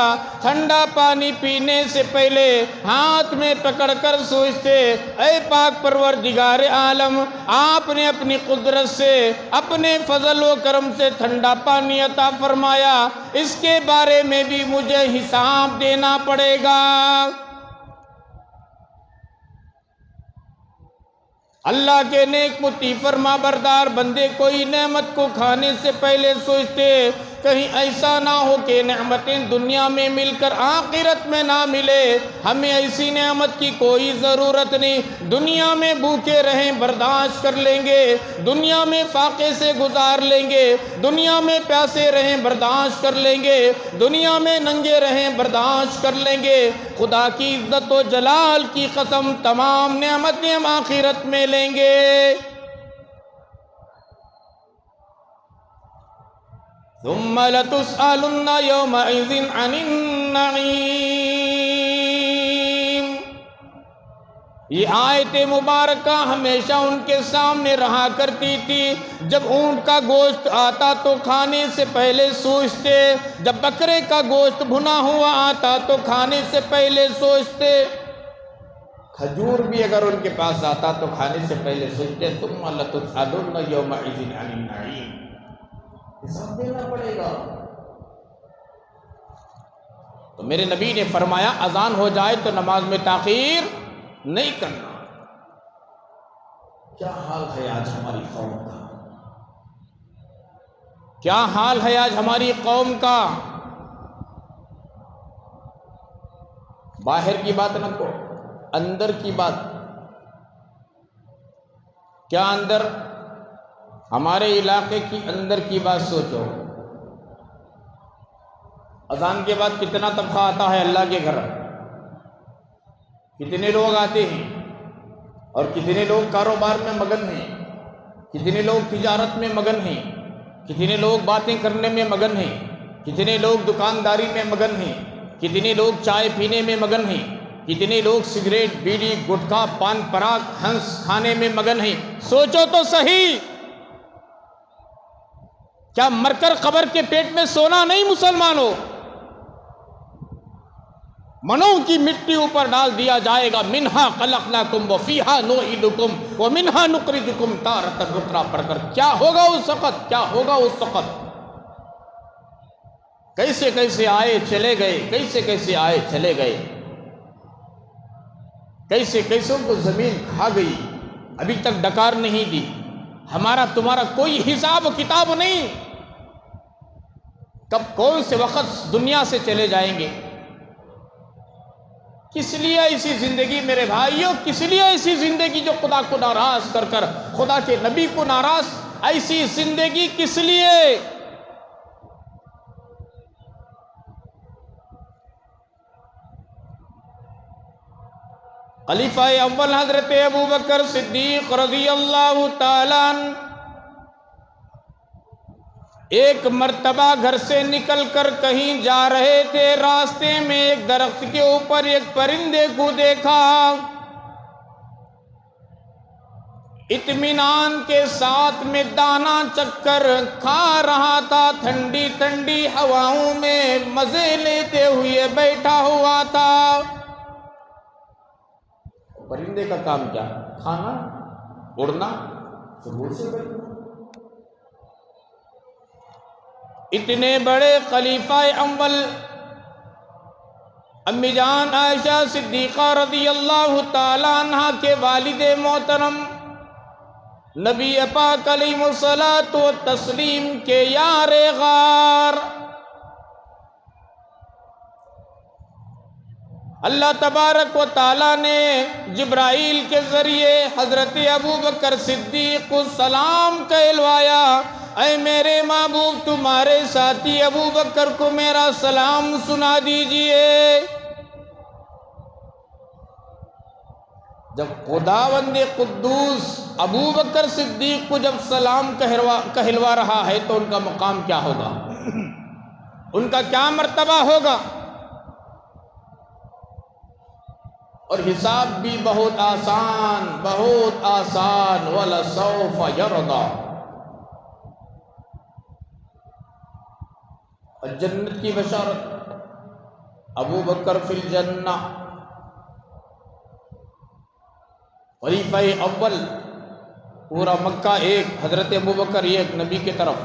ٹھنڈا پانی پینے سے پہلے ہاتھ میں پکڑ کر سوچتے، اے پاک پروردگار عالم، آپ نے اپنی قدرت سے، اپنے فضل و کرم سے ٹھنڈا پانی عطا فرمایا، اس کے بارے میں بھی مجھے حساب دینا پڑے گا۔ اللہ کے نیک مطیع فرما بردار بندے کوئی نعمت کو کھانے سے پہلے سوچتے، کہیں ایسا نہ ہو کہ نعمتیں دنیا میں مل کر آخرت میں نہ ملے، ہمیں ایسی نعمت کی کوئی ضرورت نہیں، دنیا میں بھوکے رہیں برداشت کر لیں گے، دنیا میں فاقے سے گزار لیں گے، دنیا میں پیاسے رہیں برداشت کر لیں گے، دنیا میں ننگے رہیں برداشت کر لیں گے، خدا کی عزت و جلال کی قسم تمام نعمتیں ہم آخرت میں لیں گے۔ ثم لتسألن يومئذ عن النعیم، یہ آیت مبارکہ ہمیشہ ان کے سامنے رہا کرتی تھی۔ جب اونٹ کا گوشت آتا تو کھانے سے پہلے سوچتے، جب بکرے کا گوشت بھنا ہوا آتا تو کھانے سے پہلے سوچتے، کھجور بھی اگر ان کے پاس آتا تو کھانے سے پہلے سوچتے، ثم لتسألن یومئذ عن النعیم، حساب دینا پڑے گا۔ تو میرے نبی نے فرمایا اذان ہو جائے تو نماز میں تاخیر نہیں کرنا۔ کیا حال ہے آج ہماری قوم کا، کیا حال ہے آج ہماری قوم کا؟ باہر کی بات نہ کو، اندر کی بات۔ کیا اندر؟ ہمارے علاقے کی اندر کی بات سوچو، اذان کے بعد کتنا طبقہ آتا ہے اللہ کے گھر، کتنے لوگ آتے ہیں، اور کتنے لوگ کاروبار میں مگن ہیں، کتنے لوگ تجارت میں مگن ہیں، کتنے لوگ باتیں کرنے میں مگن ہیں، کتنے لوگ دکانداری میں مگن ہیں، کتنے لوگ چائے پینے میں مگن ہیں، کتنے لوگ سگریٹ بیڑی گٹکا پان پراگ ہنس کھانے میں مگن ہیں۔ سوچو تو صحیح، کیا مر کر قبر کے پیٹ میں سونا نہیں مسلمانوں؟ منوں کی مٹی اوپر ڈال دیا جائے گا، منہا خلقناکم وفیہا نعیدکم ومنہا نخرجکم تارۃ اخری پڑھ کر کیا ہوگا اس وقت، کیا ہوگا اس وقت؟ کیسے کیسے آئے چلے گئے، کیسے کیسے آئے چلے گئے، کیسے کیسوں کو زمین کھا گئی، ابھی تک ڈکار نہیں دی۔ ہمارا تمہارا کوئی حساب و کتاب نہیں، کب کون سے وقت دنیا سے چلے جائیں گے۔ کس لیے ایسی زندگی میرے بھائیوں، کس لیے ایسی زندگی جو خدا کو ناراض کر کر، خدا کے نبی کو ناراض، ایسی زندگی کس لیے؟ خلیفہ اول حضرت ابوبکر صدیق رضی اللہ تعالیٰ عنہ ایک مرتبہ گھر سے نکل کر کہیں جا رہے تھے، راستے میں ایک درخت کے اوپر ایک پرندے کو دیکھا، اطمینان کے ساتھ میں دانا چک کر کھا رہا تھا، ٹھنڈی ٹھنڈی ہواؤں میں مزے لیتے ہوئے بیٹھا ہوا تھا۔ پرندے کا کام کیا؟ کھانا، اڑنا، سبور سے بیٹھنا۔ اتنے بڑے خلیفہ اول امی جان عائشہ صدیقہ رضی اللہ تعالیٰ عنہ کے والد محترم نبی پاک علیہ الصلوۃ والتسلیم کے یار غار، اللہ تبارک و تعالیٰ نے جبرائیل کے ذریعے حضرت ابوبکر صدیق کو سلام کہلوایا، اے میرے محبوب تمہارے ساتھی ابوبکر کو میرا سلام سنا دیجئے۔ جب خداوند قدوس ابوبکر صدیق کو جب سلام کہلوا رہا ہے تو ان کا مقام کیا ہوگا، ان کا کیا مرتبہ ہوگا؟ اور حساب بھی بہت آسان، بہت آسان، وَلَسَوْفَ يَرْضَى۔ اور جنت کی بشارت، ابوبکر فی الجنہ، خلیفہ اول، پورا مکہ ایک، حضرت ابوبکر ایک، نبی کی طرف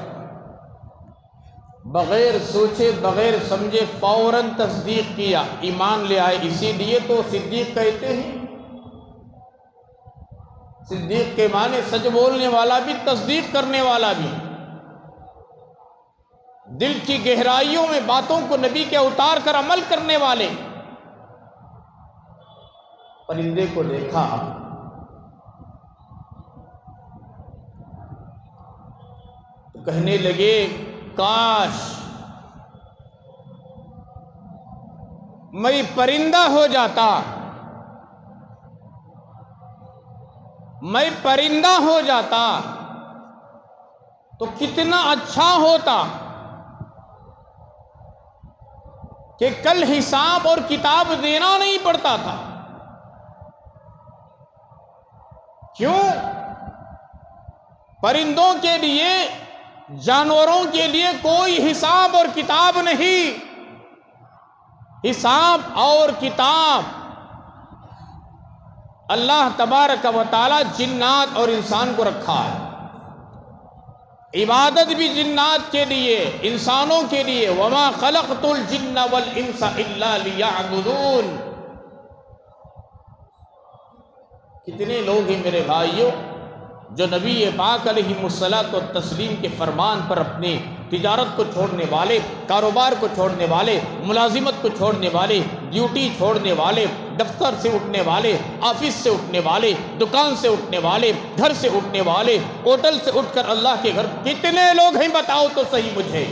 بغیر سوچے بغیر سمجھے فوراً تصدیق کیا، ایمان لے آئے۔ اسی لیے تو صدیق کہتے ہیں، صدیق کے معنی سچ بولنے والا بھی، تصدیق کرنے والا بھی، دل کی گہرائیوں میں باتوں کو نبی کے اتار کر عمل کرنے والے۔ پرندے کو دیکھا تو کہنے لگے کاش میں پرندہ ہو جاتا، میں پرندہ ہو جاتا تو کتنا اچھا ہوتا کہ کل حساب اور کتاب دینا نہیں پڑتا تھا۔ کیوں؟ پرندوں کے لیے، جانوروں کے لیے کوئی حساب اور کتاب نہیں، حساب اور کتاب اللہ تبارک و تعالی جنات اور انسان کو رکھا ہے۔ عبادت بھی جنات کے لیے، انسانوں کے لیے، وما خلقت الجن والانس الا لیعبدون۔ کتنے لوگ ہیں میرے بھائیوں جو نبی پاک علیہ الصلوۃ والتسلیم کے فرمان پر اپنے تجارت کو چھوڑنے والے، کاروبار کو چھوڑنے والے، ملازمت کو چھوڑنے والے، ڈیوٹی چھوڑنے والے، دفتر سے اٹھنے والے، آفس سے اٹھنے والے، دکان سے اٹھنے والے، گھر سے اٹھنے والے، ہوٹل سے اٹھ کر اللہ کے گھر، کتنے لوگ ہیں بتاؤ تو صحیح مجھے؟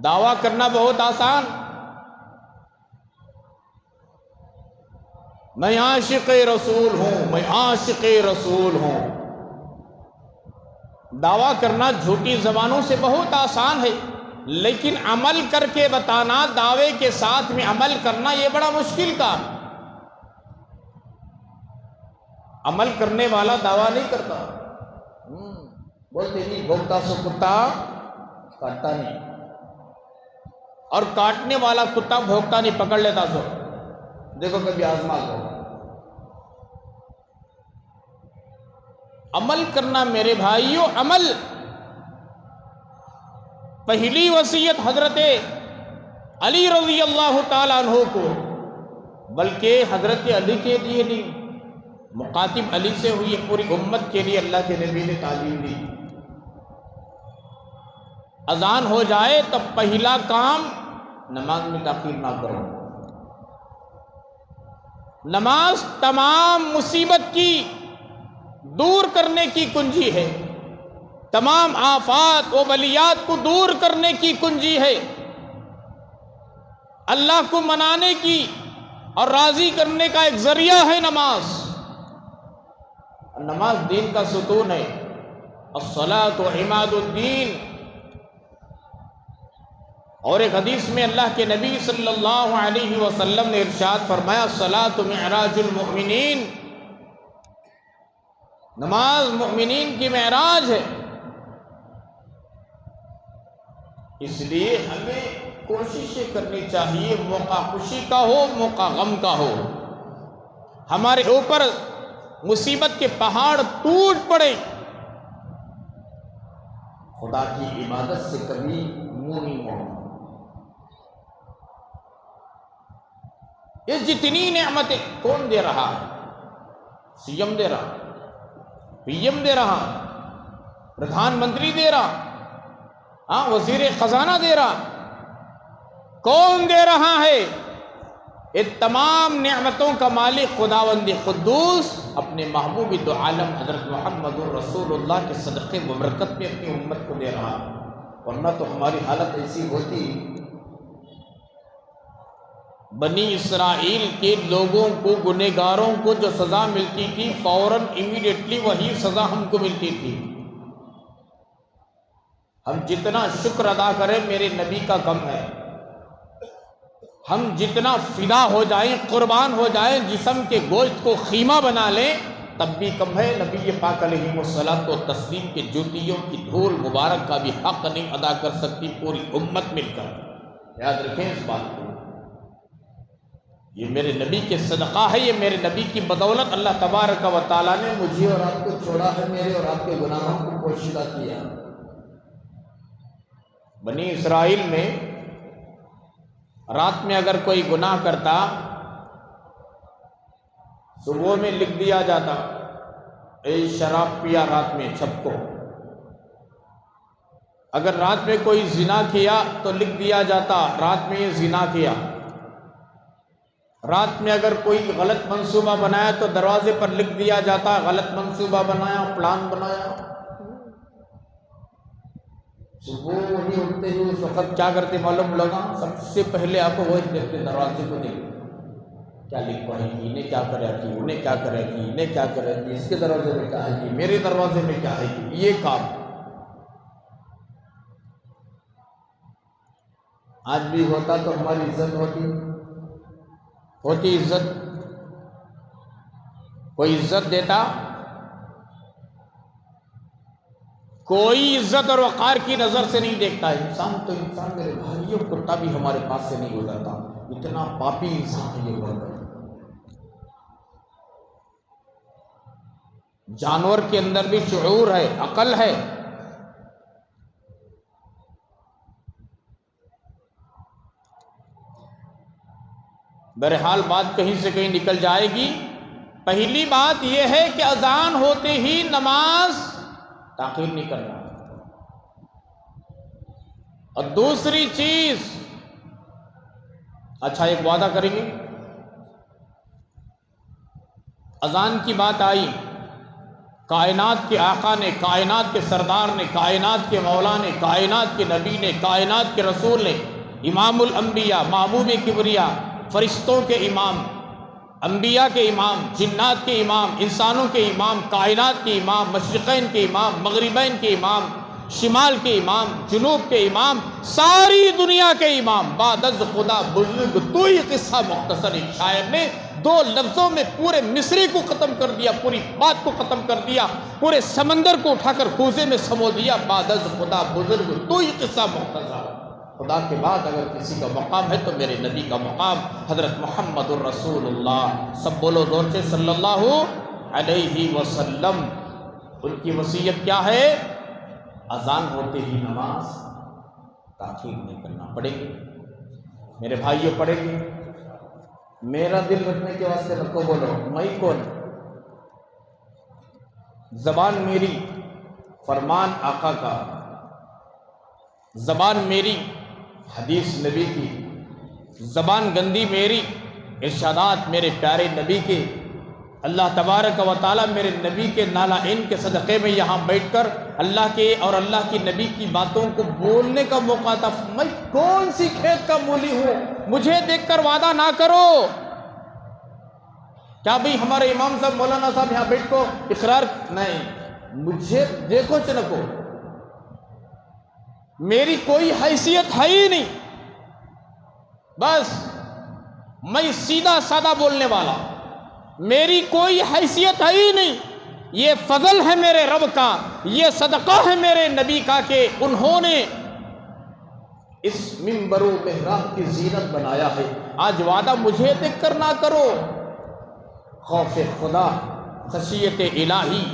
دعویٰ کرنا بہت آسان، میں عاشق رسول ہوں، میں عاشق رسول ہوں۔ دعویٰ کرنا جھوٹی زبانوں سے بہت آسان ہے، لیکن عمل کر کے بتانا، دعوے کے ساتھ میں عمل کرنا، یہ بڑا مشکل کام۔ عمل کرنے والا دعویٰ نہیں کرتا، بولتے نہیں بھوکتا سو کتا کاٹتا نہیں، اور کاٹنے والا کتا بھوکتا نہیں پکڑ لیتا سو، دیکھو کبھی آزما کرو۔ عمل کرنا میرے بھائیوں، عمل۔ پہلی وصیت حضرت علی رضی اللہ تعالیٰ عنہ کو، بلکہ حضرت علی کے لیے نہیں، مخاطب علی سے ہوئی، پوری امت کے لیے اللہ کے نبی نے تعلیم دی۔ اذان ہو جائے تو پہلا کام نماز میں تاخیر نہ کرو۔ نماز تمام مصیبت کی دور کرنے کی کنجی ہے، تمام آفات و بلیات کو دور کرنے کی کنجی ہے، اللہ کو منانے کی اور راضی کرنے کا ایک ذریعہ ہے نماز۔ نماز دین کا ستون ہے، الصلاۃ عماد الدین۔ اور ایک حدیث میں اللہ کے نبی صلی اللہ علیہ وسلم نے ارشاد فرمایا، الصلاۃ معراج المؤمنین، نماز مومنین کی معراج ہے۔ اس لیے ہمیں کوششیں کرنی چاہیے، موقع خوشی کا ہو، موقع غم کا ہو، ہمارے اوپر مصیبت کے پہاڑ ٹوٹ پڑے، خدا کی عبادت سے کبھی منہ نہیں موڑنا۔ یہ جتنی نعمتیں کون دے رہا ہے؟ سی ایم دے رہا، پی ایم دے رہا، پردھان منتری دے رہا، وزیر خزانہ دے رہا، کون دے رہا ہے؟ یہ تمام نعمتوں کا مالک خداوند قدوس اپنے محبوب دو عالم حضرت محمد رسول اللہ کے صدقے مبرکت میں اپنی امت کو دے رہا، ورنہ تو ہماری حالت ایسی ہوتی، بنی اسرائیل کے لوگوں کو، گنہگاروں کو جو سزا ملتی تھی، فوراً امیڈیٹلی وہی سزا ہم کو ملتی تھی۔ ہم جتنا شکر ادا کریں میرے نبی کا کم ہے، ہم جتنا فدا ہو جائیں، قربان ہو جائیں، جسم کے گوشت کو خیمہ بنا لیں، تب بھی کم ہے۔ نبی پاک علیہ الصلوۃ والتسلیم کے جوتیوں کی دھول مبارک کا بھی حق نہیں ادا کر سکتی پوری امت مل کر، یاد رکھیں اس بات کو۔ یہ میرے نبی کے صدقہ ہے، یہ میرے نبی کی بدولت اللہ تبارک و تعالیٰ نے مجھے اور آپ کو چھوڑا ہے، میرے اور آپ کے گناہوں کو پوشیدہ کیا۔ بنی اسرائیل میں رات میں اگر کوئی گناہ کرتا، صبح میں لکھ دیا جاتا، اے شراب پیا رات میں چھپ کو۔ اگر رات میں کوئی زنا کیا تو لکھ دیا جاتا، رات میں یہ زنا کیا۔ رات میں اگر کوئی غلط منصوبہ بنایا تو دروازے پر لکھ دیا جاتا، غلط منصوبہ بنایا، پلان بنایا۔ صبح وہی اٹھتے ہی اس وقت کیا کرتے معلوم لگا، سب سے پہلے آپ کو وہی دیکھتے، دروازے کو دیکھتے، کیا لکھا ہے، انہیں کیا کرے گی، انہیں کیا کرے گی، انہیں کیا کرے گی، اس کے دروازے میں کیا ہے گی، میرے دروازے میں کیا ہے گی، یہ کام۔ آج بھی ہوتا تو ہماری عزت ہوتی عزت، کوئی عزت دیتا؟ کوئی عزت اور وقار کی نظر سے نہیں دیکھتا۔ انسان تو انسان میرے بھائیوں، کتا بھی ہمارے پاس سے نہیں گزرتا، اتنا پاپی انسان ہے یہ بڑھ۔ جانور کے اندر بھی شعور ہے، عقل ہے۔ بہرحال بات کہیں سے کہیں نکل جائے گی۔ پہلی بات یہ ہے کہ اذان ہوتے ہی نماز تاخیر نہیں کرنا، اور دوسری چیز، اچھا ایک وعدہ کریں گے، اذان کی بات آئی، کائنات کے آقا نے، کائنات کے سردار نے، کائنات کے مولا نے، کائنات کے نبی نے، کائنات کے رسول نے، امام الانبیاء، محبوب کبریا، فرشتوں کے امام، انبیاء کے امام، جنات کے امام، انسانوں کے امام، کائنات کے امام، مشرقین کے امام، مغربین کے امام، شمال کے امام، جنوب کے امام، ساری دنیا کے امام، بعد از خدا بزرگ تو ہی قصہ مختصر ایک شاعر نے 2 لفظوں میں پورے مصری کو ختم کر دیا، پوری بات کو ختم کر دیا، پورے سمندر کو اٹھا کر کوزے میں سمو دیا، بعد از خدا بزرگ تو ہی قصہ مختصر۔ خدا کے بعد اگر کسی کا مقام ہے تو میرے نبی کا مقام حضرت محمد الرسول اللہ، سب بولو زور سے صلی اللہ علیہ وسلم۔ ان کی وصیت کیا ہے؟ اذان ہوتے ہی نماز تاخیر نہیں کرنا۔ پڑھیں گے میرے بھائیوں، پڑھیں گے؟ میرا دل رکھنے کے واسطے رکھو، بولو میں کون؟ زبان میری فرمان آقا کا، زبان میری حدیث نبی کی، زبان گندی میری ارشادات میرے پیارے نبی کے۔ اللہ تبارک و تعالیٰ میرے نبی کے نالائن کے صدقے میں یہاں بیٹھ کر اللہ کے اور اللہ کی نبی کی باتوں کو بولنے کا موقع تھا۔ میں کون سی کھیت کا مولی ہوں؟ مجھے دیکھ کر وعدہ نہ کرو۔ کیا بھئی ہمارے امام صاحب مولانا صاحب یہاں بیٹھ کو اقرار نہیں، مجھے دیکھو چنکو، میری کوئی حیثیت ہے ہی نہیں، بس میں سیدھا سادہ بولنے والا، میری کوئی حیثیت ہے ہی نہیں۔ یہ فضل ہے میرے رب کا، یہ صدقہ ہے میرے نبی کا کہ انہوں نے اس منبر و محراب کی زینت بنایا ہے۔ آج وعدہ مجھے دیکھ کر نہ کرو، خوف خدا، خشیت الہی،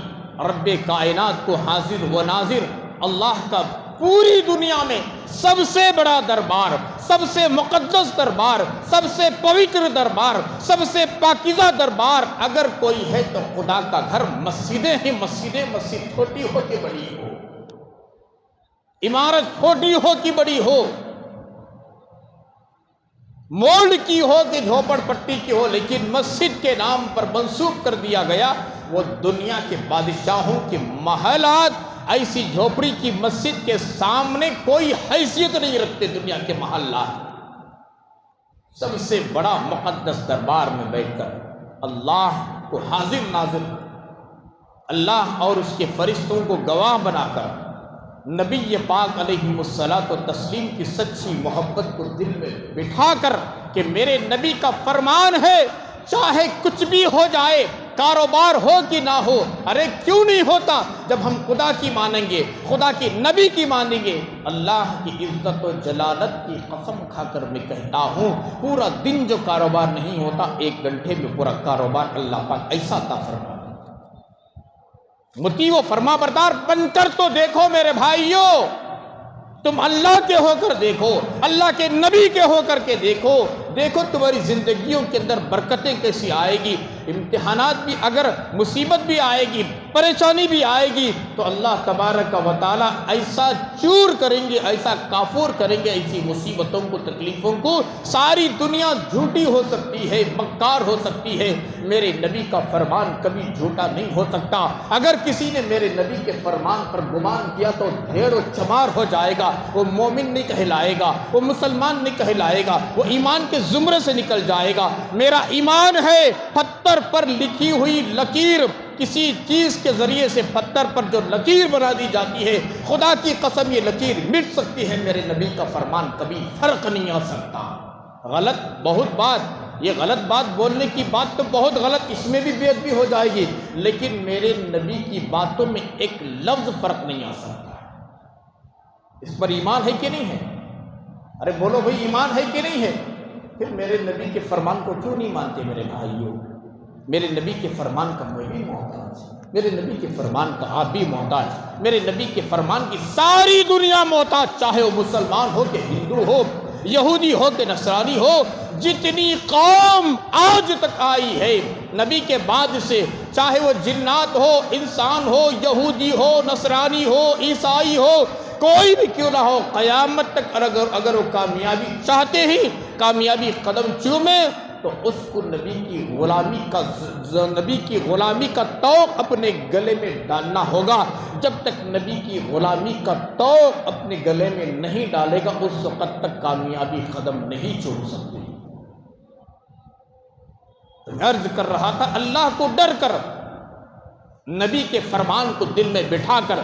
رب کائنات کو حاضر و ناظر اللہ کا پوری دنیا میں سب سے بڑا دربار، سب سے مقدس دربار، سب سے پوتر دربار، سب سے پاکیزہ دربار اگر کوئی ہے تو خدا کا گھر۔ مسجدیں ہیں، مسجدیں، مسجد چھوٹی ہو کہ بڑی ہو، عمارت چھوٹی ہو کہ بڑی ہو، مولڈ کی ہو کہ جھوپڑ پٹی کی ہو، لیکن مسجد کے نام پر منسوب کر دیا گیا، وہ دنیا کے بادشاہوں کے محلات ایسی جھوپڑی کی مسجد کے سامنے کوئی حیثیت نہیں رکھتے۔ دنیا کے محلات سب سے بڑا مقدس دربار میں بیٹھ کر اللہ کو حاضر ناظر، اللہ اور اس کے فرشتوں کو گواہ بنا کر نبی پاک علیہ الصلاۃ والتسلیم کی سچی محبت کو دل میں بٹھا کر کہ میرے نبی کا فرمان ہے چاہے کچھ بھی ہو جائے، کاروبار ہو کہ نہ ہو، ارے کیوں نہیں ہوتا جب ہم خدا کی مانیں گے، خدا کی نبی کی مانیں گے۔ اللہ کی عزت و جلالت کی قسم کھا کر میں کہتا ہوں، پورا دن جو کاروبار نہیں ہوتا، 1 گھنٹے میں پورا کاروبار اللہ پاک ایسا عطا فرما دیتا۔ مطیع و فرما بردار بن کر تو دیکھو میرے بھائیوں، تم اللہ کے ہو کر دیکھو، اللہ کے نبی کے ہو کر کے دیکھو، دیکھو تمہاری زندگیوں کے اندر برکتیں کیسی آئے گی۔ امتحانات بھی، اگر مصیبت بھی آئے گی، پریشانی بھی آئے گی، تو اللہ تبارک و تعالیٰ ایسا چور کریں گے، ایسا کافور کریں گے، ایسی مصیبتوں کو، تکلیفوں کو۔ ساری دنیا جھوٹی ہو سکتی ہے، مکار ہو سکتی ہے، میرے نبی کا فرمان کبھی جھوٹا نہیں ہو سکتا۔ اگر کسی نے میرے نبی کے فرمان پر گمان کیا تو بھیڑ و چمار ہو جائے گا، وہ مومن نہیں کہلائے گا، وہ مسلمان نہیں کہلائے گا، وہ ایمان کے زمرے سے نکل جائے گا۔ میرا ایمان ہے پتھر پر لکھی ہوئی لکیر، کسی چیز کے ذریعے سے پتھر پر جو لکیر بنا دی جاتی ہے، خدا کی قسم یہ لکیر مٹ سکتی ہے، میرے نبی کا فرمان کبھی فرق نہیں آ سکتا۔ غلط بہت بات، یہ غلط بات بولنے کی بات تو بہت غلط، اس میں بھی بے ادبی ہو جائے گی، لیکن میرے نبی کی باتوں میں ایک لفظ فرق نہیں آ سکتا۔ اس پر ایمان ہے کہ نہیں ہے؟ ارے بولو بھئی ایمان ہے کہ نہیں ہے؟ پھر میرے نبی کے فرمان کو کیوں نہیں مانتے میرے بھائیوں؟ میرے نبی کے فرمان کا میں بھی محتاج، میرے نبی کے فرمان کا آپ بھی محتاج، میرے نبی کے فرمان کی ساری دنیا محتاج، چاہے وہ مسلمان ہو کہ ہندو ہو، یہودی ہو کہ نصرانی ہو، جتنی قوم آج تک آئی ہے نبی کے بعد سے، چاہے وہ جنات ہو، انسان ہو، یہودی ہو، نصرانی ہو، عیسائی ہو، کوئی بھی کیوں نہ ہو، قیامت تک اگر وہ کامیابی چاہتے ہی کامیابی قدم چومے تو اس کو نبی کی غلامی کا طوق اپنے گلے میں ڈالنا ہوگا۔ جب تک نبی کی غلامی کا طوق اپنے گلے میں نہیں ڈالے گا اس وقت تک کامیابی قدم نہیں چوم سکتے۔ عرض کر رہا تھا، اللہ کو ڈر کر، نبی کے فرمان کو دل میں بٹھا کر،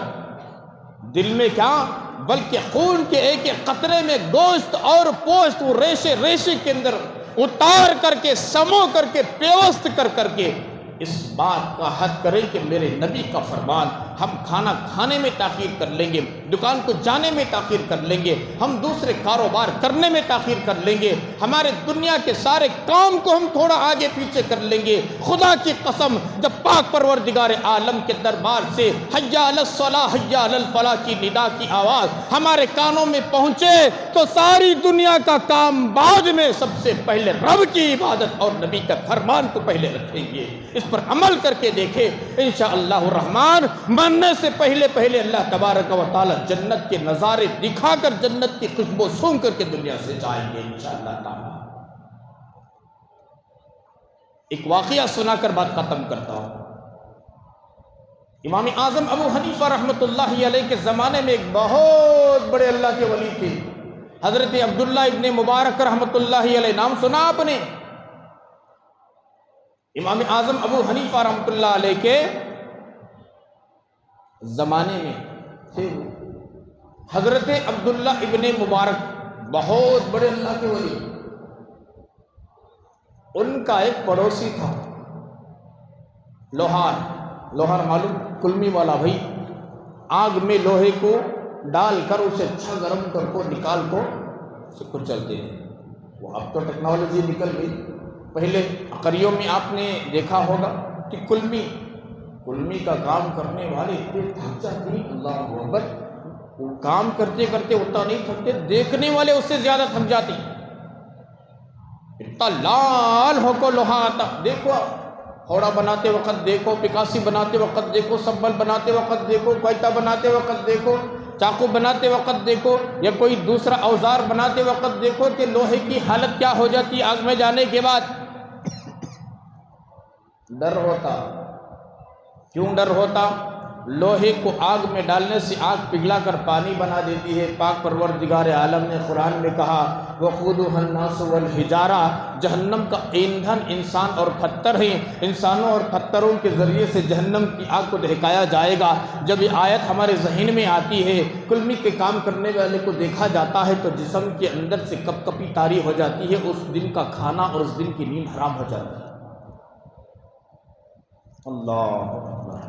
دل میں کیا بلکہ خون کے ایک ایک قطرے میں گوشت اور پوست وہ ریشے ریشے کے اندر اتار کر کے، سمو کر کے، پیوست کر کے اس بات کا حد کریں کہ میرے نبی کا فرمان، ہم کھانا کھانے میں تاخیر کر لیں گے، دکان کو جانے میں تاخیر کر لیں گے، ہم دوسرے کاروبار کرنے میں تاخیر کر لیں گے، ہمارے دنیا کے سارے کام کو ہم تھوڑا آگے پیچھے کر لیں گے۔ خدا کی قسم، جب پاک پروردگار عالم کے دربار سے حی علی الصلاۃ حی علی الفلاح کی ندا کی آواز ہمارے کانوں میں پہنچے تو ساری دنیا کا کام بعد میں، سب سے پہلے رب کی عبادت اور نبی کا فرمان کو پہلے رکھیں گے۔ اس پر عمل کر کے دیکھیں، انشاءاللہ الرحمن مرنے سے پہلے اللہ تبارک و تعالی جنت کے نظارے دکھا کر، جنت کی خوشبو سونگھ کر کے دنیا سے جائیں گے انشاءاللہ تعالی۔ ایک واقعہ سنا کر بات ختم کرتا ہوں۔ امام اعظم ابو حنیفہ رحمۃ اللہ علیہ کے زمانے میں ایک بہت بڑے اللہ کے ولی تھے، حضرت عبداللہ ابن مبارک رحمۃ اللہ علیہ، نام سنا آپ نے؟ امام اعظم ابو حنیفہ رحمۃ اللہ علیہ کے زمانے میں تھے حضرت عبداللہ ابن مبارک، بہت بڑے اللہ کے ولی۔ ان کا ایک پڑوسی تھا لوہار معلوم، کلمی والا بھائی، آگ میں لوہے کو ڈال کر اسے اچھا گرم کر کو نکال کو اسے کچلتے تھے۔ وہ اب تو ٹیکنالوجی نکل گئی، پہلے عقریوں میں آپ نے دیکھا ہوگا کہ کلمی کا کام کرنے والے اتنے تھک جاتے ہیں، اللہ اکبر، وہ کام کرتے کرتے اتنا نہیں تھکتے، دیکھنے والے اس سے زیادہ تھک جاتے ہیں۔ اتنا لال ہو کو لوہا آتا، دیکھو ہوڑا بناتے وقت دیکھو، پکاسی بناتے وقت دیکھو، سبل بناتے وقت دیکھو، کوئتہ بناتے وقت دیکھو، چاقو بناتے وقت دیکھو، یا کوئی دوسرا اوزار بناتے وقت دیکھو کہ لوہے کی حالت کیا ہو جاتی آگ میں جانے کے بعد۔ ڈر ہوتا، کیوں ڈر ہوتا؟ لوہے کو آگ میں ڈالنے سے آگ پگھلا کر پانی بنا دیتی ہے۔ پاک پروردگار عالم نے قرآن میں کہا وَقُودُهَا النَّاسُ وَالْحِجَارَةُ، جہنم کا ایندھن انسان اور پتھر ہیں، انسانوں اور پتھروں کے ذریعے سے جہنم کی آگ کو دہکایا جائے گا۔ جب یہ آیت ہمارے ذہن میں آتی ہے، کلمی کے کام کرنے والے کو دیکھا جاتا ہے تو جسم کے اندر سے کپ کپی طاری ہو جاتی ہے، اس دن کا کھانا اور اس دن کی نیند حرام ہو جاتی ہے۔ اللہ اکبر۔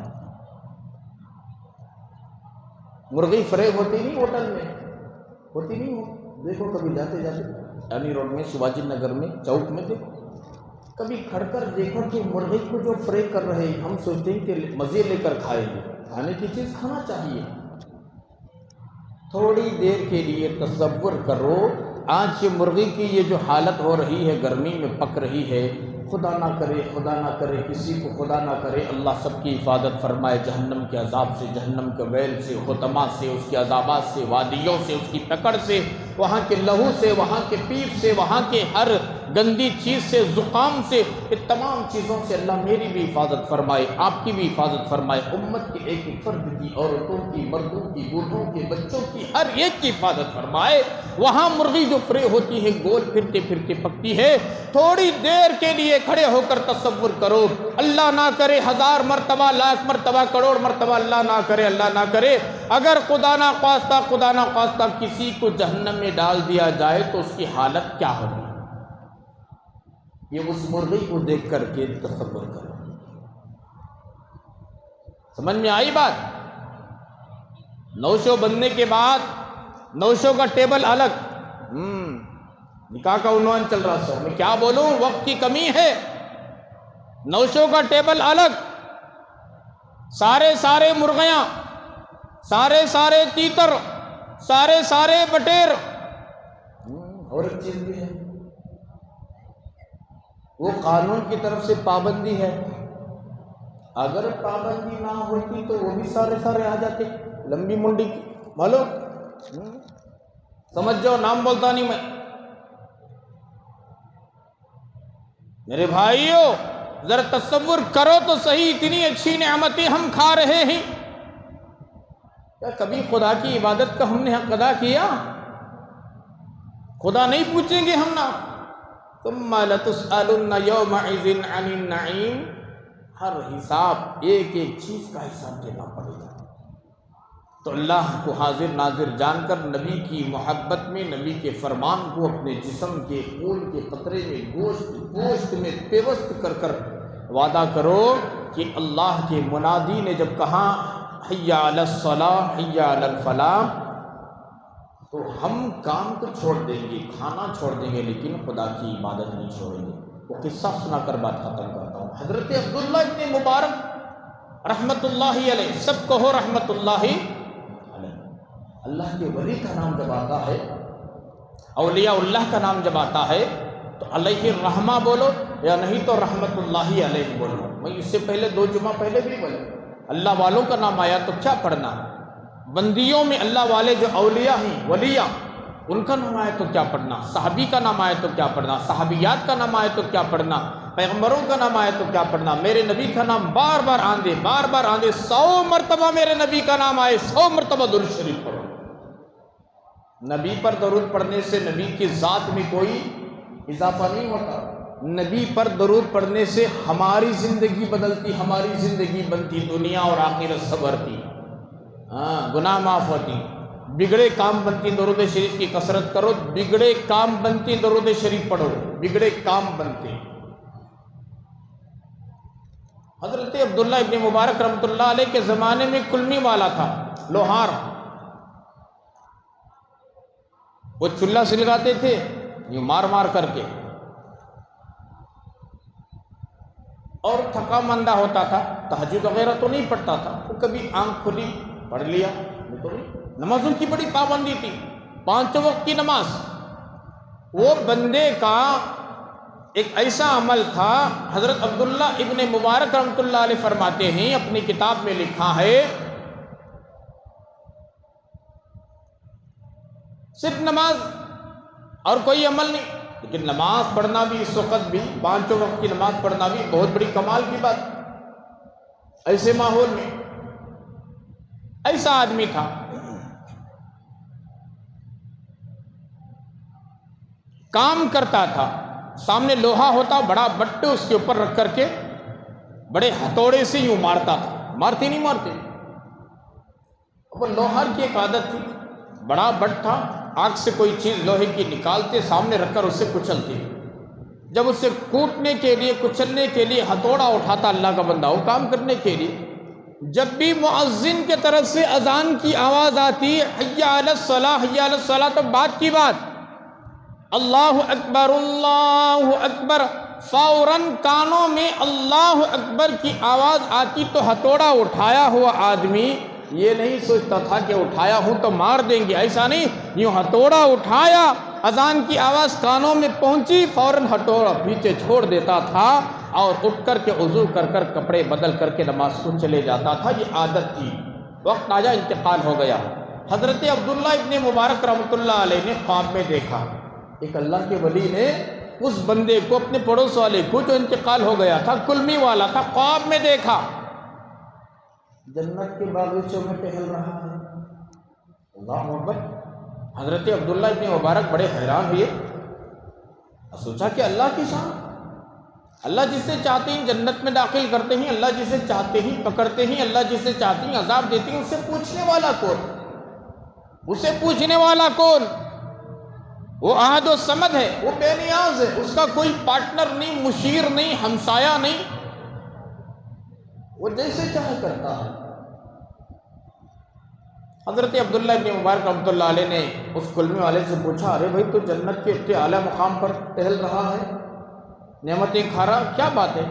مرغی فریب ہوتی نہیں ہوٹل میں، ہوتی نہیں ہو، دیکھو کبھی جاتے جاتے علی روڈ میں، شیواجی نگر میں، چوک میں دیکھو، کبھی کھڑ کر دیکھو کہ مرغی کو جو فرائی کر رہے ہیں، ہم سوچتے ہیں کہ مزے لے کر کھائیں گے، کھانے کی چیز کھانا چاہیے۔ تھوڑی دیر کے لیے تصور کرو، آج یہ مرغی کی یہ جو حالت ہو رہی ہے، گرمی میں پک رہی ہے، خدا نہ کرے کسی کو خدا نہ کرے اللہ سب کی حفاظت فرمائے جہنم کے عذاب سے، جہنم کے ویل سے، حطمہ سے، اس کے عذابات سے، وادیوں سے، اس کی پکڑ سے، وہاں کے لہو سے، وہاں کے پیپ سے، وہاں کے ہر گندی چیز سے، زکام سے، یہ تمام چیزوں سے اللہ میری بھی حفاظت فرمائے، آپ کی بھی حفاظت فرمائے، امت کے ایک ایک فرد کی، عورتوں کی، مردوں کی، بوڑھوں کی، بچوں کی، ہر ایک کی حفاظت فرمائے۔ وہاں مرغی جو فری ہوتی ہے، گول پھرتے پھرتے پکتی ہے، تھوڑی دیر کے لیے کھڑے ہو کر تصور کرو، اللہ نہ کرے 1000 مرتبہ، لاکھ مرتبہ، کروڑ مرتبہ اللہ نہ کرے، اگر خدا نہ خواستہ کسی کو جہنم میں ڈال دیا جائے تو اس کی حالت کیا ہوگی؟ یہ اس مرغی کو دیکھ کر کے تصور کرو۔ سمجھ میں آئی بات؟ نوشو بننے کے بعد نوشو کا ٹیبل الگ، نکاح کا عنوان چل رہا، سو میں کیا بولوں، وقت کی کمی ہے، نوشو کا ٹیبل الگ، سارے مرغیاں، سارے تیتر، سارے بٹیر، اور ایک چیز بھی ہے، وہ قانون کی طرف سے پابندی ہے، اگر پابندی نہ ہوتی تو وہ بھی سارے آ جاتے لمبی منڈی کی، معلوم سمجھ جاؤ، نام بولتا نہیں میں۔ میرے بھائیو ذرا تصور کرو تو صحیح، اتنی اچھی نعمتیں ہم کھا رہے ہیں، کیا کبھی خدا کی عبادت کا ہم نے حق ادا کیا؟ خدا نہیں پوچھیں گے ہم نا، ثم لتسألن یومئذ عن النعیم، ہر حساب ایک ایک چیز کا حساب دینا پڑے گا۔ تو اللہ کو حاضر ناظر جان کر نبی کی محبت میں، نبی کے فرمان کو اپنے جسم کے خون کے قطرے میں، گوشت میں پیوست کر کر وعدہ کرو کہ اللہ کے منادی نے جب کہا حی علی الصلاۃ حی علی الفلاح، تو ہم کام کو چھوڑ دیں گے، کھانا چھوڑ دیں گے، لیکن خدا کی عبادت نہیں چھوڑیں گے۔ وہ قصہ سنا کر بات ختم کرتا ہوں۔ حضرت عبداللہ ابن مبارک رحمت اللہ علیہ، سب کہو رحمت اللہ علیہ، اللہ کے ولی کا نام جب آتا ہے، اولیاء اللہ کا نام جب آتا ہے تو علیہ الرحمہ بولو یا نہیں تو رحمت اللہ علیہ بولو۔ میں اس سے پہلے 2 جمعہ پہلے بھی بولے، اللہ والوں کا نام آیا تو کیا پڑھنا، بندیوں میں اللہ والے جو اولیاء ہیں، ولیاء، ان کا نام آئے تو کیا پڑھنا، صحابی کا نام آئے تو کیا پڑھنا، صحابیات کا نام آئے تو کیا پڑھنا، پیغمبروں کا نام آئے تو کیا پڑھنا، میرے نبی کا نام بار بار آندے 100 مرتبہ میرے نبی کا نام آئے، 100 مرتبہ درود شریف پڑھو۔ نبی پر درود پڑھنے سے نبی کی ذات میں کوئی اضافہ نہیں ہوتا، نبی پر درود پڑھنے سے ہماری زندگی بدلتی، ہماری زندگی بنتی، دنیا اور آخرت سنورتی، گناہ معاف ہوتی، بگڑے کام بنتی، درود شریف کی کثرت کرو، بگڑے کام بنتی، درود شریف پڑھو، بگڑے کام بنتے۔ حضرت عبداللہ ابن مبارک رحمۃ اللہ علیہ کے زمانے میں کلمی والا تھا، لوہار، وہ چولہا سلگاتے تھے یوں مار مار کر کے، اور تھکا مندہ ہوتا تھا، تہجد وغیرہ تو نہیں پڑھتا تھا، وہ کبھی آنکھ کھلی پڑھ لیا، نمازوں کی بڑی پابندی تھی، 5 وقت کی نماز۔ وہ بندے کا ایک ایسا عمل تھا، حضرت عبداللہ ابن مبارک رحمۃ اللہ علیہ فرماتے ہیں، اپنی کتاب میں لکھا ہے، صرف نماز اور کوئی عمل نہیں، لیکن نماز پڑھنا بھی اس وقت بھی، 5 وقت کی نماز پڑھنا بھی بہت بڑی کمال کی بات۔ ایسے ماحول میں ایسا آدمی تھا، کام کرتا تھا، سامنے لوہا ہوتا بڑا بٹے، اس کے اوپر رکھ کر کے بڑے ہتھوڑے سے یوں مارتا تھا، مارتے نہیں مارتے، وہ لوہار کی ایک عادت تھی، بڑا بٹ تھا، آنکھ سے کوئی چیز لوہے کی نکالتے، سامنے رکھ کر اسے کچلتے، جب اسے کوٹنے کے لیے، کچلنے کے لیے ہتھوڑا اٹھاتا اللہ کا بندہ، وہ کام کرنے کے لیے، جب بھی مؤذن کے طرف سے اذان کی آواز آتی، حی علی الصلاۃ حی علی الصلاۃ، تو بات کی بات اللہ اکبر اللہ اکبر، فوراً کانوں میں اللہ اکبر کی آواز آتی تو ہتھوڑا اٹھایا ہوا آدمی یہ نہیں سوچتا تھا کہ اٹھایا ہوں تو مار دیں گے، ایسا نہیں، یوں ہتھوڑا اٹھایا، اذان کی آواز کانوں میں پہنچی، فوراً ہتھوڑا پیچھے چھوڑ دیتا تھا اور اٹھ کر کے وضو کر کر کپڑے بدل کر کے نماز کو چلے جاتا تھا، یہ عادت تھی۔ وقت آیا، انتقال ہو گیا۔ حضرت عبداللہ ابن مبارک رحمۃ اللہ علیہ نے خواب میں دیکھا، ایک اللہ کے ولی نے اس بندے کو، اپنے پڑوس والے کو جو انتقال ہو گیا تھا، کلمی والا تھا، خواب میں دیکھا جنت کے باغیچوں میں ٹہل رہا ہے۔ اللہ اکبر! حضرت عبداللہ ابن مبارک بڑے حیران ہوئے، سوچا کہ اللہ کی شان، اللہ جسے چاہتے ہیں جنت میں داخل کرتے ہیں، اللہ جسے چاہتے ہیں پکڑتے ہیں، اللہ جسے چاہتے ہیں عذاب دیتے ہیں، اسے پوچھنے والا کون؟ اسے پوچھنے والا کون؟ وہ احد و صمد ہے، وہ بے نیاز ہے، اس کا کوئی پارٹنر نہیں، مشیر نہیں، ہمسایہ نہیں، وہ جیسے چاہے کرتا ہے۔ حضرت عبداللہ ابن مبارک رحمۃ اللہ علیہ نے اس کلمی والے سے پوچھا، ارے بھائی تو جنت کے اتنے اعلیٰ مقام پر ٹہل رہا ہے، نعمتیں کھا رہا، کیا بات ہے؟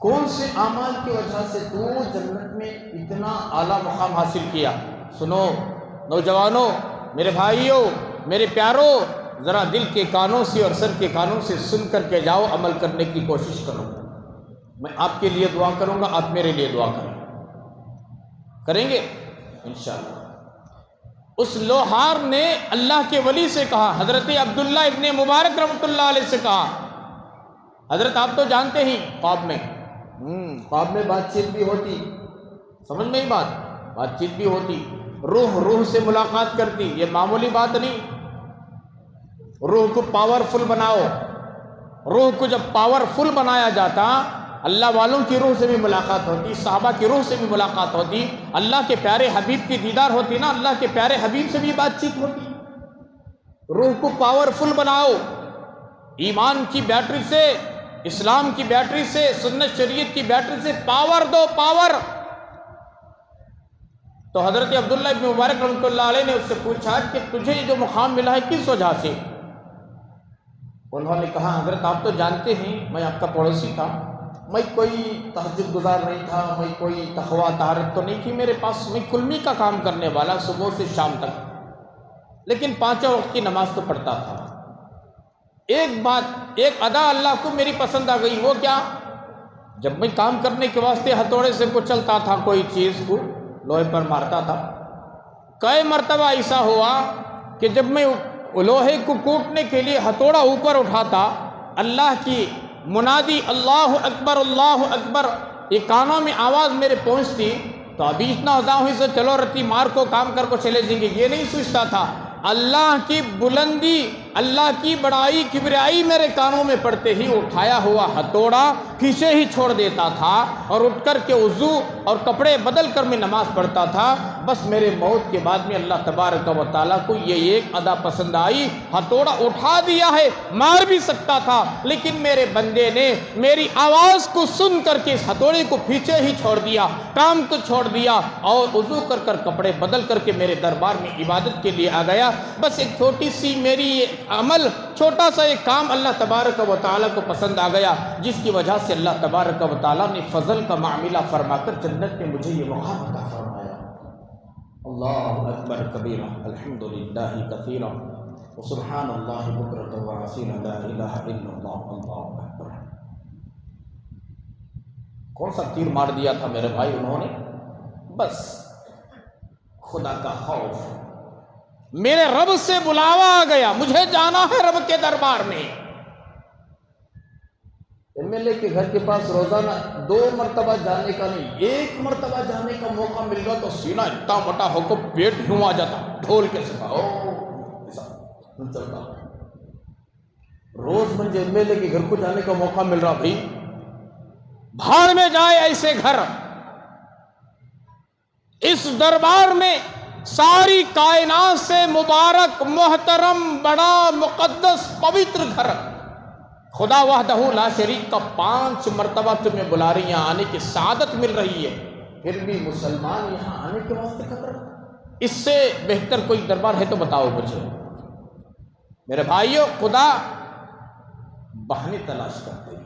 کون سے اعمال کی وجہ سے تو جنت میں اتنا اعلیٰ مقام حاصل کیا؟ سنو نوجوانوں، میرے بھائیوں، میرے پیارو ذرا دل کے کانوں سے اور سر کے کانوں سے سن کر کے جاؤ، عمل کرنے کی کوشش کرو۔ میں آپ کے لیے دعا کروں گا، آپ میرے لیے دعا کریں گے انشاءاللہ۔ اس لوہار نے اللہ کے ولی سے کہا، حضرت عبداللہ ابن مبارک رحمۃ اللہ علیہ سے کہا، حضرت آپ تو جانتے ہی خواب میں بات چیت بھی ہوتی، سمجھ میں ہی بات چیت بھی ہوتی، روح سے ملاقات کرتی، یہ معمولی بات نہیں۔ روح کو پاورفل بناؤ، روح کو جب پاورفل بنایا جاتا، اللہ والوں کی روح سے بھی ملاقات ہوتی، صحابہ کی روح سے بھی ملاقات ہوتی، اللہ کے پیارے حبیب کی دیدار ہوتی نا، اللہ کے پیارے حبیب سے بھی بات چیت ہوتی۔ روح کو پاورفل بناؤ، ایمان کی بیٹری سے، اسلام کی بیٹری سے، سنت شریعت کی بیٹری سے پاور دو، پاور۔ تو حضرت عبداللہ ابن مبارک رحمۃ اللہ علیہ نے اس سے پوچھا کہ تجھے جو مقام ملا ہے کس وجہ سے؟ انہوں نے کہا، حضرت آپ تو جانتے ہیں میں آپ کا پڑوسی تھا، میں کوئی تہجد گزار نہیں تھا، میں کوئی تقویٰ طہارت تو نہیں تھی میرے پاس، میں کلمی کا کام کرنے والا صبح سے شام تک، لیکن 5 وقت کی نماز تو پڑھتا تھا۔ ایک ادا اللہ کو میری پسند آ گئی، وہ کیا؟ جب میں کام کرنے کے واسطے ہتھوڑے سے کچلتا تھا، کوئی چیز کو لوہے پر مارتا تھا، کئی مرتبہ ایسا ہوا کہ جب میں لوہے کو کوٹنے کے لیے ہتھوڑا اوپر اٹھاتا، اللہ کی منادی اللہ اکبر یہ کانوں میں آواز میرے پہنچتی، تو ابھی اتنا ہوئی سے چلو رتی مار کو کام کر کو چلے جائیں گے، یہ نہیں سوچتا تھا۔ اللہ کی بلندی، اللہ کی بڑائی، کبریائی میرے کانوں میں پڑتے ہی اٹھایا ہوا ہتھوڑا پیچھے ہی چھوڑ دیتا تھا، اور اٹھ کر کے وضو اور کپڑے بدل کر میں نماز پڑھتا تھا۔ بس میرے موت کے بعد میں اللہ تبارک و تعالیٰ کو یہ ایک ادا پسند آئی، ہتھوڑا اٹھا دیا ہے، مار بھی سکتا تھا، لیکن میرے بندے نے میری آواز کو سن کر کے اس ہتھوڑے کو پیچھے ہی چھوڑ دیا، کام کو چھوڑ دیا، اور وضو کر کر کپڑے بدل کر کے میرے دربار میں عبادت کے لیے آ گیا۔ بس ایک چھوٹی سی میری عمل، چھوٹا سا ایک کام اللہ تبارک و تعالیٰ کو پسند آ گیا، جس کی وجہ سے اللہ تبارک و تعالیٰ نے فضل کا معاملہ فرما کر جنت میں مجھے یہ مقام عطا فرمایا۔ اللہ اکبر کبیرہ، الحمدللہ کثیرہ، وسبحان اللہ بکرۃ واسیلہ، لا الہ الا اللہ، اللہ اکبر۔ کون سا تیر مار دیا تھا میرے بھائی انہوں نے؟ بس خدا کا خوف، میرے رب سے بلاوا آ گیا، مجھے جانا ہے رب کے دربار میں۔ MLA کے گھر کے پاس روزانہ 2 مرتبہ جانے کا نہیں، 1 مرتبہ جانے کا موقع مل گیا تو سینہ اتنا موٹا ہو کر پیٹ یوں آ جاتا، ڈھول کے سکھا چلتا۔ روز مجھے MLA کے گھر کو جانے کا موقع مل رہا، بھائی بھاڑ میں جائے ایسے گھر، اس دربار میں ساری کائنات سے مبارک، محترم، بڑا، مقدس، پوتر گھر، خدا وحدہ لا شریک کا 5 مرتبہ تمہیں بلا رہی، یہاں آنے کی سعادت مل رہی ہے، پھر بھی مسلمان یہاں آنے کے واسطے خطرہ۔ اس سے بہتر کوئی دربار ہے تو بتاؤ مجھے میرے بھائیوں۔ خدا بہانے تلاش کرتے ہیں،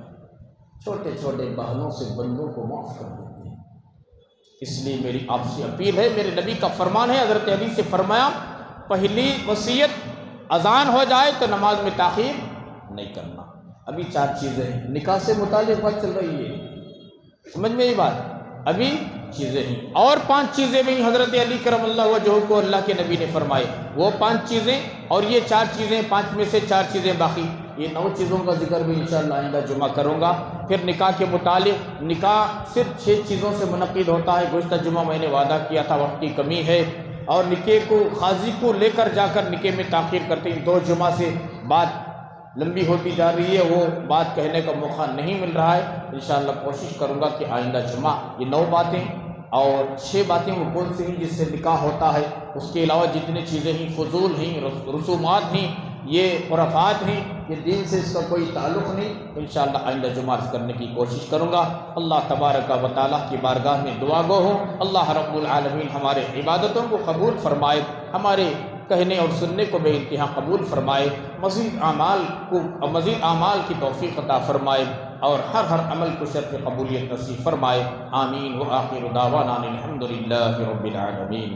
چھوٹے چھوٹے بہانوں سے بندوں کو معاف کر دیتے ہیں۔ اس لیے میری آپ سے اپیل ہے، میرے نبی کا فرمان ہے، حضرت علی سے فرمایا، پہلی وصیت اذان ہو جائے تو نماز میں تاخیر نہیں کرنا۔ ابھی 4 چیزیں ہیں، نکاح سے متعلق بات چل رہی ہے، سمجھ میں یہ بات، ابھی چیزیں ہیں، اور 5 چیزیں بھی حضرت علی کرم اللہ وجہہ کو اللہ کے نبی نے فرمائے، وہ 5 چیزیں اور یہ 4 چیزیں، 5 میں سے 4 چیزیں باقی، یہ 9 چیزوں کا ذکر بھی انشاءاللہ آئندہ جمعہ کروں گا۔ پھر نکاح کے متعلق، نکاح صرف 6 چیزوں سے منعقد ہوتا ہے، گزشتہ جمعہ میں نے وعدہ کیا تھا، وقت کی کمی ہے، اور نکاح کو قاضی کو لے کر جا کر نکاح میں تاخیر کرتے ہیں، 2 جمعہ سے بات لمبی ہوتی جا رہی ہے، وہ بات کہنے کا موقع نہیں مل رہا ہے۔ انشاءاللہ کوشش کروں گا کہ آئندہ جمعہ یہ 9 باتیں اور 6 باتیں وہ کون سی ہیں جس سے نکاح ہوتا ہے، اس کے علاوہ جتنی چیزیں ہیں، فضول ہیں، رسومات ہیں، یہ خرافات ہیں، یہ دین سے اس کا کوئی تعلق نہیں، انشاءاللہ آئندہ جمعہ کرنے کی کوشش کروں گا۔ اللہ تبارک و تعالیٰ کی بارگاہ میں دعا گو ہوں، اللہ رب العالمین ہمارے عبادتوں کو قبول فرمائے، ہمارے کہنے اور سننے کو بے انتہا قبول فرمائے، مزید اعمال کی توفیق عطا فرمائے، اور ہر عمل کو شرف قبولیت نصیب فرمائے، آمین۔ وآخر دعوانا الحمدللہ رب العالمین۔